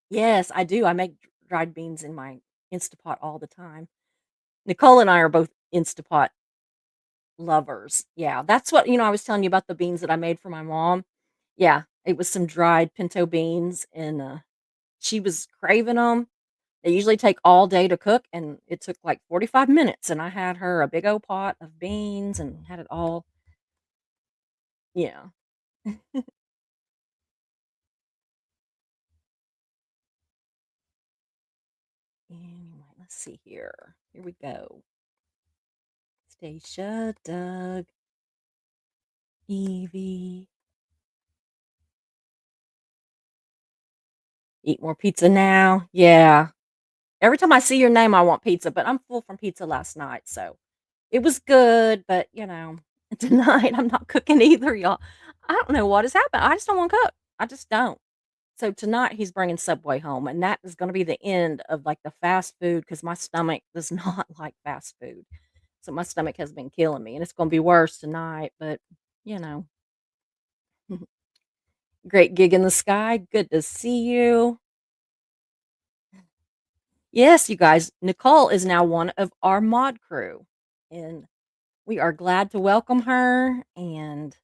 Yes, I do. I make dried beans in my Instapot all the time. Nicole and I are both Instapot lovers. Yeah, that's what, I was telling you about the beans that I made for my mom. Yeah, it was some dried pinto beans, and she was craving them. They usually take all day to cook, and it took like 45 minutes. And I had her a big old pot of beans and had it all. Yeah. Anyway, let's see here. Here we go. Stacia, Doug, Evie. Eat more pizza now. Yeah. Every time I see your name, I want pizza, but I'm full from pizza last night. So it was good, but tonight I'm not cooking either, y'all. I don't know what has happened. I just don't want to cook. I just don't. So tonight he's bringing Subway home, and that is going to be the end of like the fast food because my stomach does not like fast food. So my stomach has been killing me, and it's going to be worse tonight. But you know, great gig in the sky. Good to see you. Yes, you guys. Nicole is now one of our mod crew, and we are glad to welcome her. And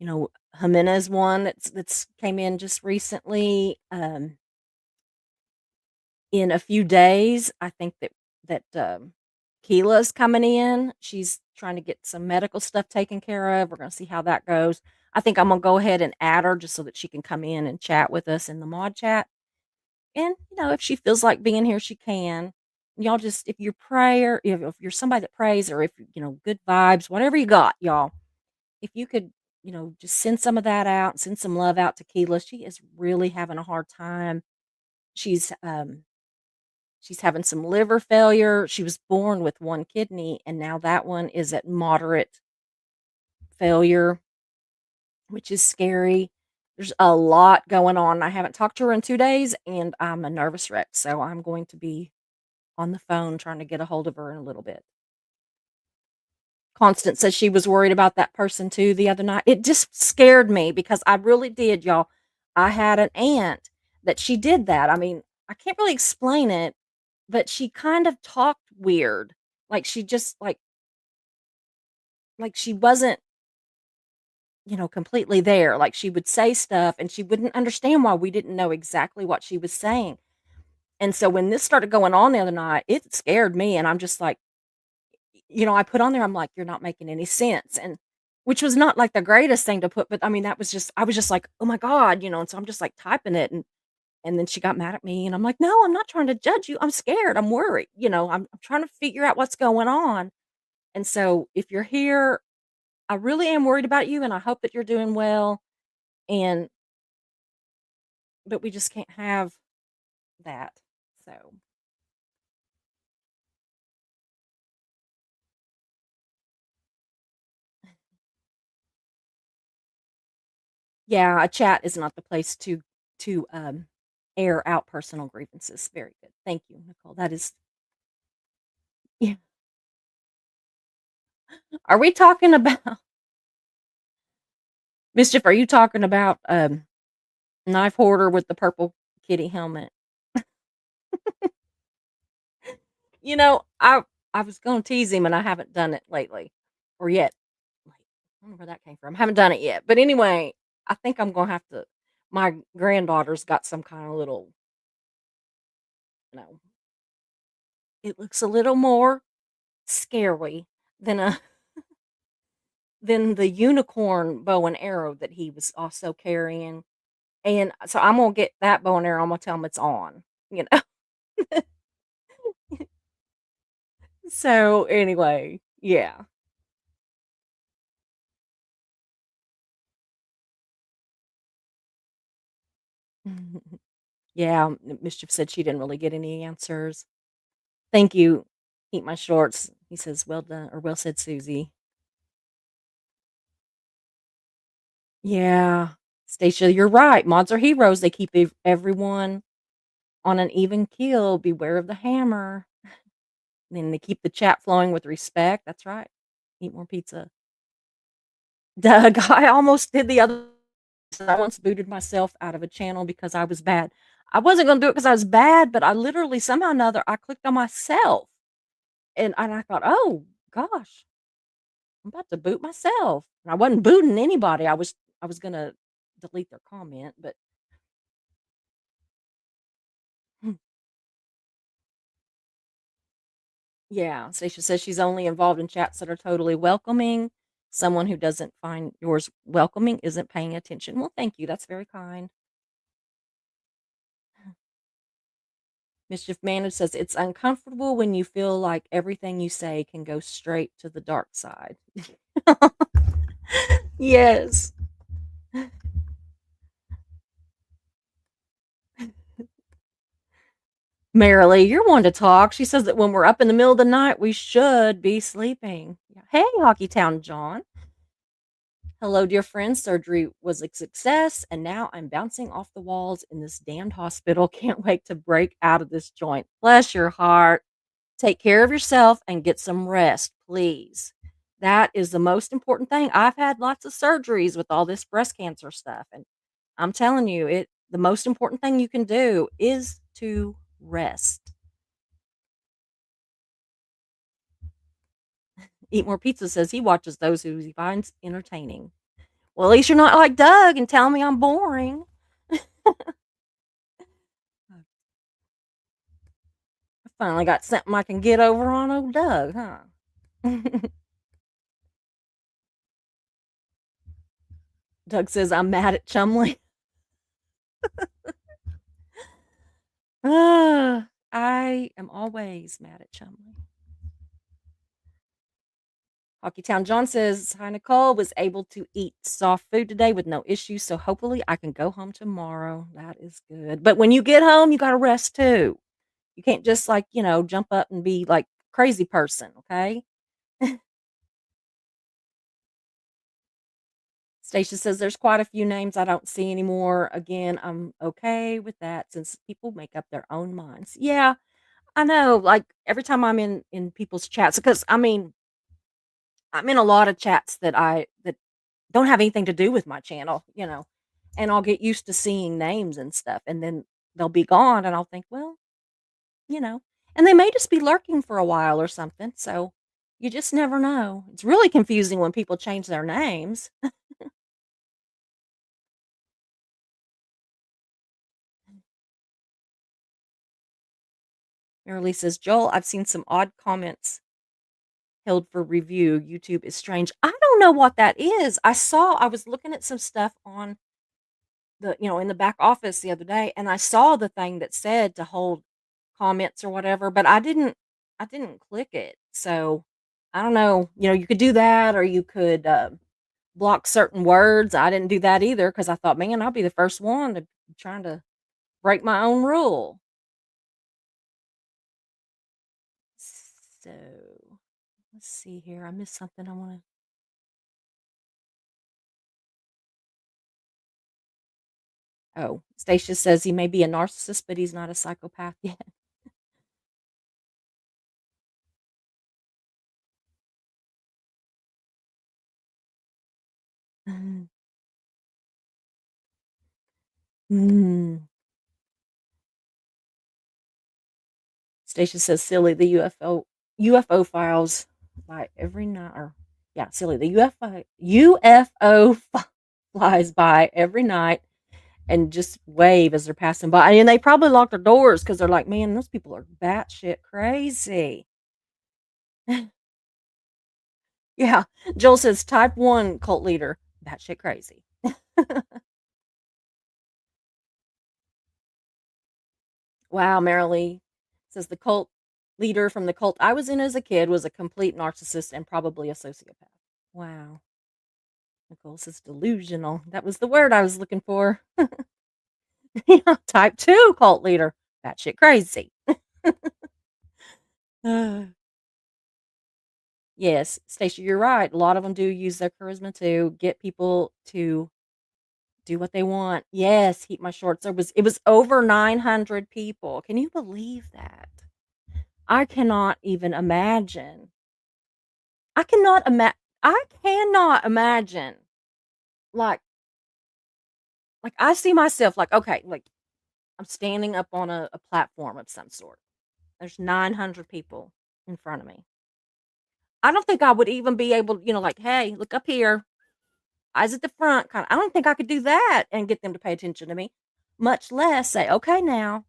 Jimena is one that's came in just recently. In a few days, I think that Keela's coming in. She's trying to get some medical stuff taken care of. We're gonna see how that goes. I think I'm gonna go ahead and add her just so that she can come in and chat with us in the mod chat. And, if she feels like being here, she can. Y'all just if you pray or if you're somebody that prays or if, good vibes, whatever you got, y'all, if you could, just send some of that out, send some love out to Keela. She is really having a hard time. She's, she's having some liver failure. She was born with one kidney, and now that one is at moderate failure, which is scary. There's a lot going on. I haven't talked to her in 2 days, and I'm a nervous wreck, so I'm going to be on the phone trying to get a hold of her in a little bit. Constance says she was worried about that person too the other night. It just scared me because I really did, y'all. I had an aunt that she did that. I mean, I can't really explain it, but she kind of talked weird. Like she just like she wasn't, completely there. Like she would say stuff and she wouldn't understand why we didn't know exactly what she was saying. And so when this started going on the other night, it scared me and I'm just like, I put on there, I'm like, "You're not making any sense," and which was not, like, the greatest thing to put, but, I mean, that was just I was just like, "Oh my god," and so I'm just, like, typing it, and then she got mad at me, and I'm like, "No, I'm not trying to judge you, I'm scared, I'm worried," I'm trying to figure out what's going on, and so, if you're here, I really am worried about you, and I hope that you're doing well, and but we just can't have that, so yeah, a chat is not the place to air out personal grievances. Very good. Thank you, Nicole. That is yeah. Are we talking about Mischief, are you talking about, Knife Hoarder with the purple kitty helmet? I was gonna tease him, and I haven't done it lately or yet. Wait, I don't know where that came from. I haven't done it yet, but anyway, I think I'm gonna have to my granddaughter's got some kinda little, you know it looks a little more scary than a than the unicorn bow and arrow that he was also carrying, and so I'm gonna get that bow and arrow, I'm gonna tell him it's on, you know? So, anyway, yeah. Yeah, Mischief said she didn't really get any answers. "Thank you, eat my shorts." He says, "Well done," or "Well said, Susie." Yeah. Stacia, you're right, mods are heroes, they keep everyone on an even keel, beware of the hammer. And they keep the chat flowing with respect, that's right. Eat more pizza. Doug, I almost did the other I once booted myself out of a channel because I was bad. I wasn't gonna do it because I was bad, but I literally somehow or another, I clicked on myself, and I thought, "Oh gosh, I'm about to boot myself." And I wasn't booting anybody, I was gonna delete their comment, but yeah, Stacia says she's only involved in chats that are totally welcoming. Someone who doesn't find yours welcoming isn't paying attention. Well, thank you, that's very kind. Mischief Managed says it's uncomfortable when you feel like everything you say can go straight to the dark side. Yes. Marilee, you're one to talk. She says that when we're up in the middle of the night, we should be sleeping. Yeah. Hey, Hockey Town John. Hello, dear friends. Surgery was a success, and now I'm bouncing off the walls in this damned hospital. Can't wait to break out of this joint. Bless your heart. Take care of yourself and get some rest, please. That is the most important thing. I've had lots of surgeries with all this breast cancer stuff, and I'm telling you, the most important thing you can do is to rest. Eat More Pizza says he watches those who he finds entertaining. Well, at least you're not like Doug and telling me I'm boring. I finally got something I can get over on old Doug, huh? Doug says I'm mad at Chumley. I am always mad at Chumley. Hockeytown John says, "Hi, Nicole. Was able to eat soft food today with no issues, so hopefully I can go home tomorrow. That is good. But when you get home, you gotta rest too. You can't just like, jump up and be like crazy person, okay?" Stacia says, "There's quite a few names I don't see anymore. Again, I'm okay with that since people make up their own minds." Yeah, I know. Like every time I'm in people's chats, because I mean, I'm in a lot of chats that don't have anything to do with my channel, and I'll get used to seeing names and stuff, and then they'll be gone, and I'll think, well, you know, and they may just be lurking for a while or something. So you just never know. It's really confusing when people change their names. Marilee says, "Joel, I've seen some odd comments held for review. YouTube is strange." I don't know what that is. I was looking at some stuff on in the back office the other day, and I saw the thing that said to hold comments or whatever, but I didn't click it. So I don't know. You could do that, or you could block certain words. I didn't do that either because I thought, man, I'll be the first one to trying to break my own rule. So let's see here. I missed something I want to. Oh, Stacia says he may be a narcissist, but he's not a psychopath yet. Mm. Stacia says, "Silly, the UFO files by every night." Or yeah, silly, the UFO flies by every night and just wave as they're passing by. And they probably lock their doors because they're like, man, those people are batshit crazy. Yeah. Joel says, type one cult leader, batshit crazy. Wow, Marilee says the cult leader from the cult I was in as a kid was a complete narcissist and probably a sociopath. Wow. Nicole says delusional. That was the word I was looking for. Yeah, type two cult leader. Batshit crazy. Yes, Stacey, you're right. A lot of them do use their charisma to get people to do what they want. Yes, heat my shorts. It was over 900 people. Can you believe that? I cannot even imagine. I cannot imagine like I see myself like okay, like I'm standing up on a platform of some sort. There's 900 people in front of me. I don't think I would even be able, like, "Hey, look up here. Eyes at the front," kinda. I don't think I could do that and get them to pay attention to me, much less say, "Okay, now,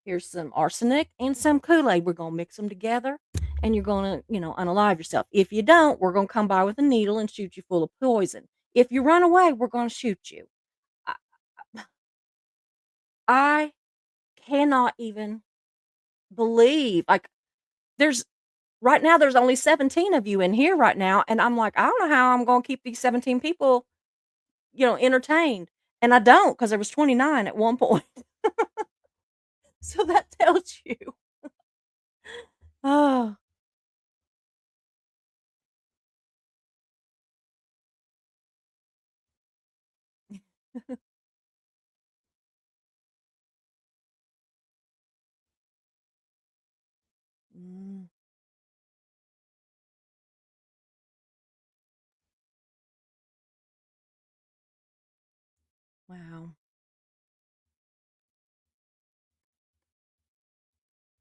here's some arsenic and some Kool-Aid. We're gonna mix them together, and you're gonna, unalive yourself. If you don't, we're gonna come by with a needle and shoot you full of poison. If you run away, we're gonna shoot you." I I cannot even believe, like, there's right now, there's only 17 of you in here right now, and I'm like, "I don't know how I'm gonna keep these 17 people, entertained." And I don't, because there was 29 at one point. So that tells you. Oh. Mm, wow.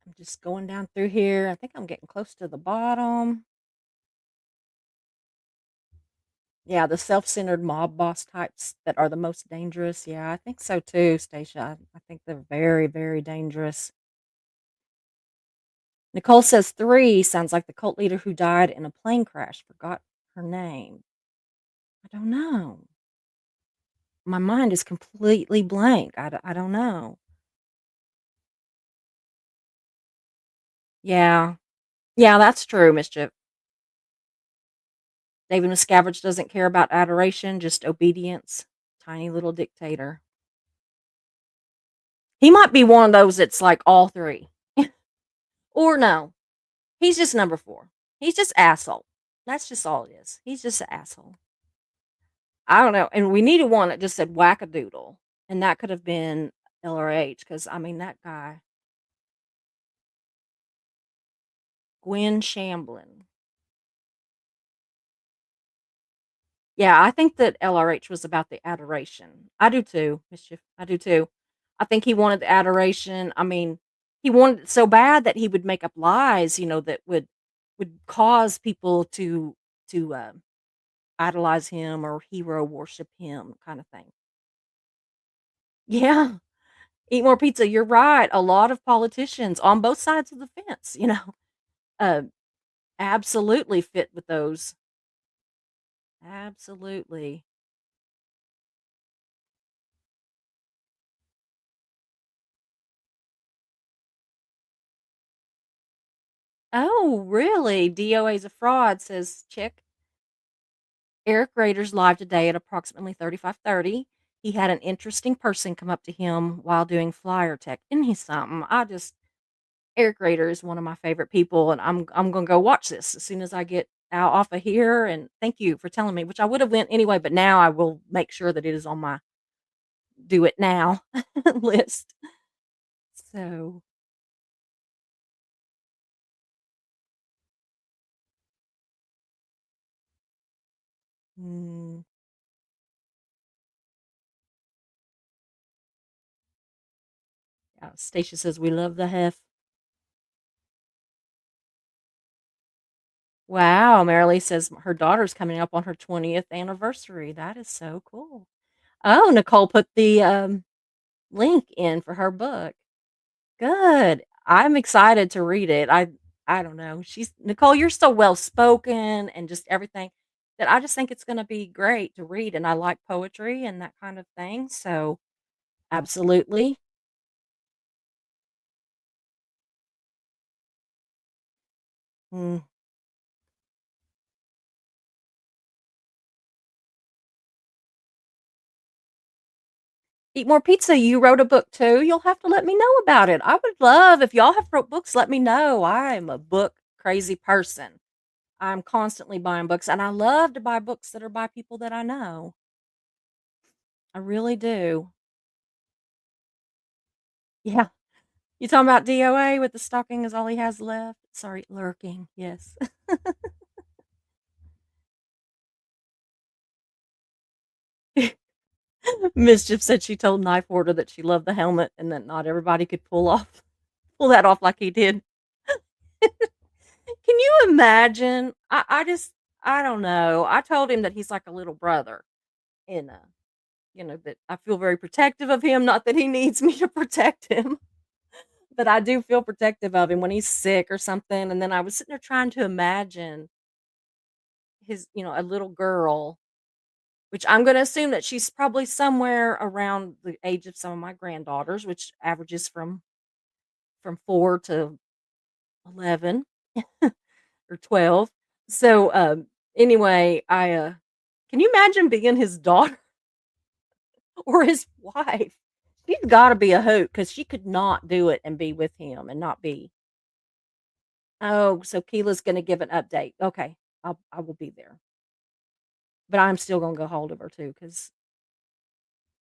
I'm just going down through here. I think I'm getting close to the bottom. Yeah, the self-centered mob boss types that are the most dangerous. Yeah, I think so too, Stacia. I think they're very, very dangerous. Nicole says 3 sounds like the cult leader who died in a plane crash. Forgot her name. I don't know. My mind is completely blank. I don't know. Yeah. Yeah, that's true, Mischief. David Miscavige doesn't care about adoration, just obedience. Tiny little dictator. He might be one of those that's like all 3. Or no, he's just number 4. He's just asshole. That's just all it is. He's just an asshole. I don't know, and we needed one that just said wackadoodle, and that could have been LRH because I mean, that guy, Gwen Shamblin. Yeah, I think that LRH was about the adoration. I do too, Mischief. I do too. I think he wanted the adoration. I mean, he wanted it so bad that he would make up lies, that would cause people to idolize him or hero worship him, kind of thing. Yeah, eat more pizza. You're right. A lot of politicians on both sides of the fence, uh, absolutely fit with those. Absolutely. Oh, really? DOA is a fraud, says Chick. Eric Rader's live today at approximately 35:30. He had an interesting person come up to him while doing flyer tech. Isn't he something? Eric Rader is one of my favorite people, and I'm gonna go watch this as soon as I get out off of here. And thank you for telling me, which I would have went anyway, but now I will make sure that it is on my do it now list. So, mm, yeah, Stacia says we love the hef. Wow, Marilee says her daughter's coming up on her 20th anniversary. That is so cool. Oh, Nicole put the, link in for her book. Good. I'm excited to read it. I don't know. She's Nicole, you're so well spoken and just everything that I just think it's gonna be great to read, and I like poetry and that kind of thing, so absolutely. Mm. Eat More Pizza, you wrote a book too? You'll have to let me know about it. I would love if y'all have wrote books, let me know. I am a book crazy person. I'm constantly buying books, and I love to buy books that are by people that I know. I really do. Yeah. You talking about DOA with the stalking is all he has left? Sorry, lurking. Yes. Mischief said she told Knife Order that she loved the helmet and that not everybody could pull that off like he did. Can you imagine? I don't know. I told him that he's like a little brother and that I feel very protective of him, not that he needs me to protect him, but I do feel protective of him when he's sick or something. And then I was sitting there trying to imagine a little girl, which I'm gonna assume that she's probably somewhere around the age of some of my granddaughters, which averages from 4 to 11 or 12. So, anyway, can you imagine being his daughter or his wife? She's gotta be a hoot because she could not do it and be with him and not be. Oh, so Keela's gonna give an update. Okay, I will be there, but I'm still gonna go hold of her too because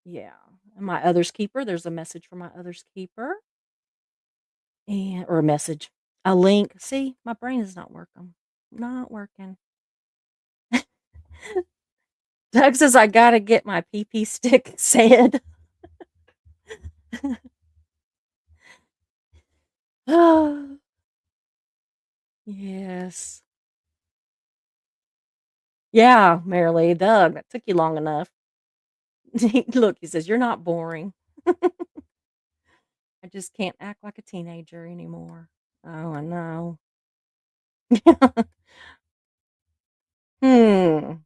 yeah. And my other's keeper, there's a message from my other's keeper. Or a message, a link. See, my brain is not working. Not working. Doug says I gotta get my PP stick said. Yes. Yeah, Marilee, Doug, that took you long enough. Look, he says, "You're not boring." I just can't act like a teenager anymore. Oh, I know. Hmm.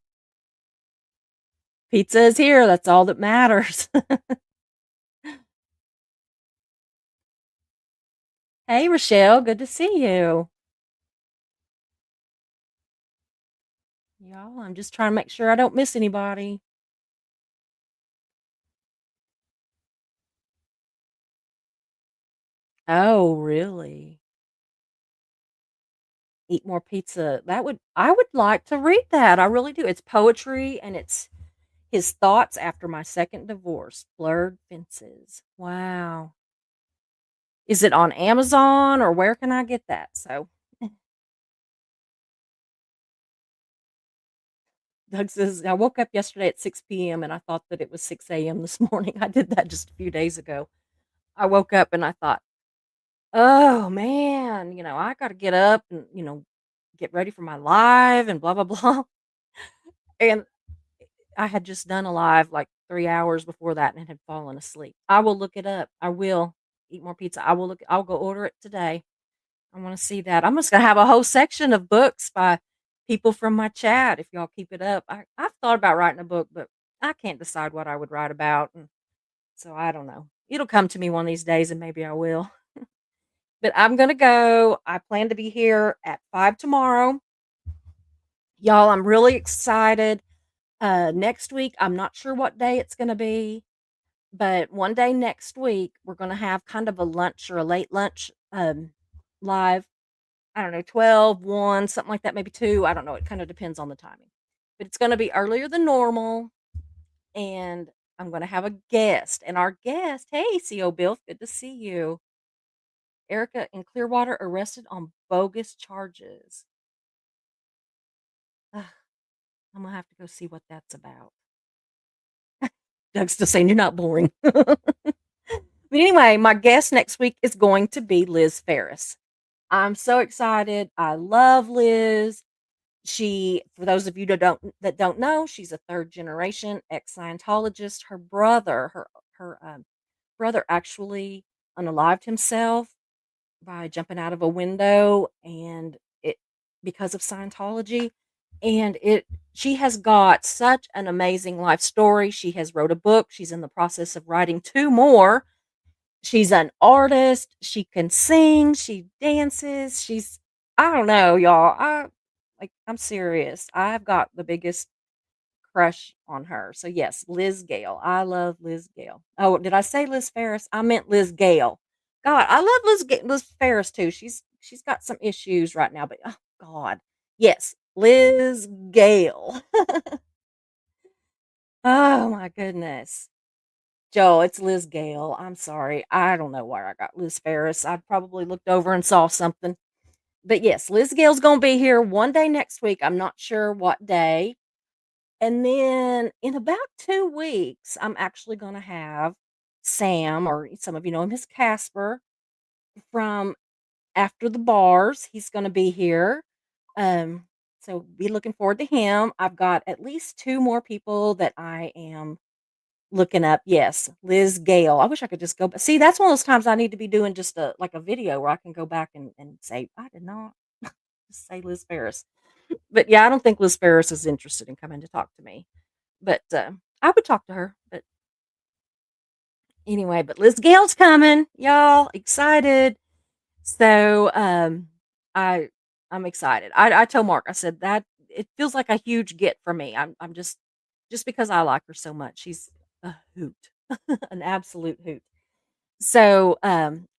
Pizza is here, that's all that matters. Hey, Rochelle, good to see you. Y'all, I'm just trying to make sure I don't miss anybody. Oh, really? Eat more pizza. I would like to read that. I really do. It's poetry and it's his thoughts after my second divorce. Blurred Fences. Wow. Is it on Amazon or where can I get that? So Doug says, I woke up yesterday at 6 p.m. and I thought that it was 6 a.m. this morning. I did that just a few days ago. I woke up and I thought, oh man, I got to get up and, get ready for my live and blah, blah, blah. And I had just done a live like 3 hours before that and had fallen asleep. I will look it up. I will eat more pizza. I'll go order it today. I want to see that. I'm just going to have a whole section of books by people from my chat if y'all keep it up. I've thought about writing a book, but I can't decide what I would write about. And so I don't know. It'll come to me one of these days and maybe I will. But I'm gonna go. I plan to be here at 5 tomorrow. Y'all, I'm really excited. Next week, I'm not sure what day it's gonna be, but one day next week, we're gonna have kind of a lunch or a late lunch live. I don't know, 12, 1, something like that, maybe 2. I don't know. It kind of depends on the timing. But it's gonna be earlier than normal, and I'm gonna have a guest. And our guest, hey, CO Bill, good to see you. Erica in Clearwater arrested on bogus charges. Ugh, I'm gonna have to go see what that's about. Doug's still saying you're not boring. But anyway, my guest next week is going to be Liz Ferris. I'm so excited. I love Liz. For those of you that don't know, she's a third generation ex Scientologist. Her brother actually unalived himself by jumping out of a window and it because of Scientology and it she has got such an amazing life story. She has wrote a book. She's in the process of writing two more. She's an artist. She can sing, she dances. I don't know, y'all. I'm serious. I've got the biggest crush on her. So yes, Liz Gale. I love Liz Gale. Oh, did I say Liz Ferris? I meant Liz Gale. God, I love Liz Ferris too. She's got some issues right now, but oh God, yes, Liz Gale. Oh my goodness, Joe, it's Liz Gale. I'm sorry, I don't know where I got Liz Ferris. I probably looked over and saw something, but yes, Liz Gale's gonna be here one day next week. I'm not sure what day. And then in about 2 weeks, I'm actually gonna have Sam, or some of you know him as Casper, from After the Bars. He's gonna be here. Um, so be looking forward to him. I've got at least 2 more people that I am looking up. Yes, Liz Gale. I wish I could just go see, that's one of those times I need to be doing just a video where I can go back and say, "I did not just say Liz Ferris." But, yeah, I don't think Liz Ferris is interested in coming to talk to me. But, I would talk to her, but anyway, but Liz Gale's coming, y'all, excited. So, I I'm excited. I told Mark, I said that it feels like a huge get for me. I'm just because I like her so much. She's a hoot, an absolute hoot. So,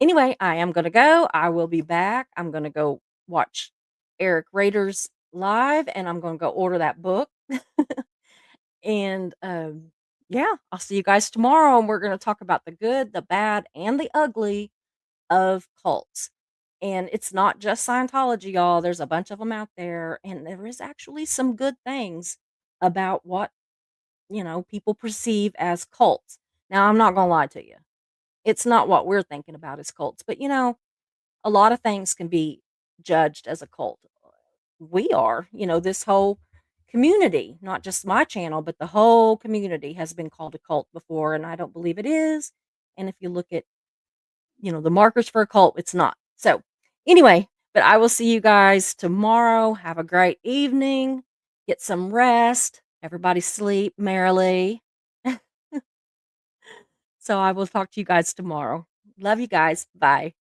anyway, I am gonna go. I will be back. I'm gonna go watch Eric Rader's live, and I'm gonna go order that book. And, yeah, I'll see you guys tomorrow, and we're gonna talk about the good, the bad, and the ugly of cults. And it's not just Scientology, y'all. There's a bunch of them out there, and there is actually some good things about what, people perceive as cults. Now, I'm not gonna lie to you. It's not what we're thinking about as cults, but, a lot of things can be judged as a cult. We are, this whole community, not just my channel, but the whole community has been called a cult before, and I don't believe it is. And if you look at, the markers for a cult, it's not. So, anyway, but I will see you guys tomorrow. Have a great evening. Get some rest. Everybody sleep merrily. So, I will talk to you guys tomorrow. Love you guys. Bye.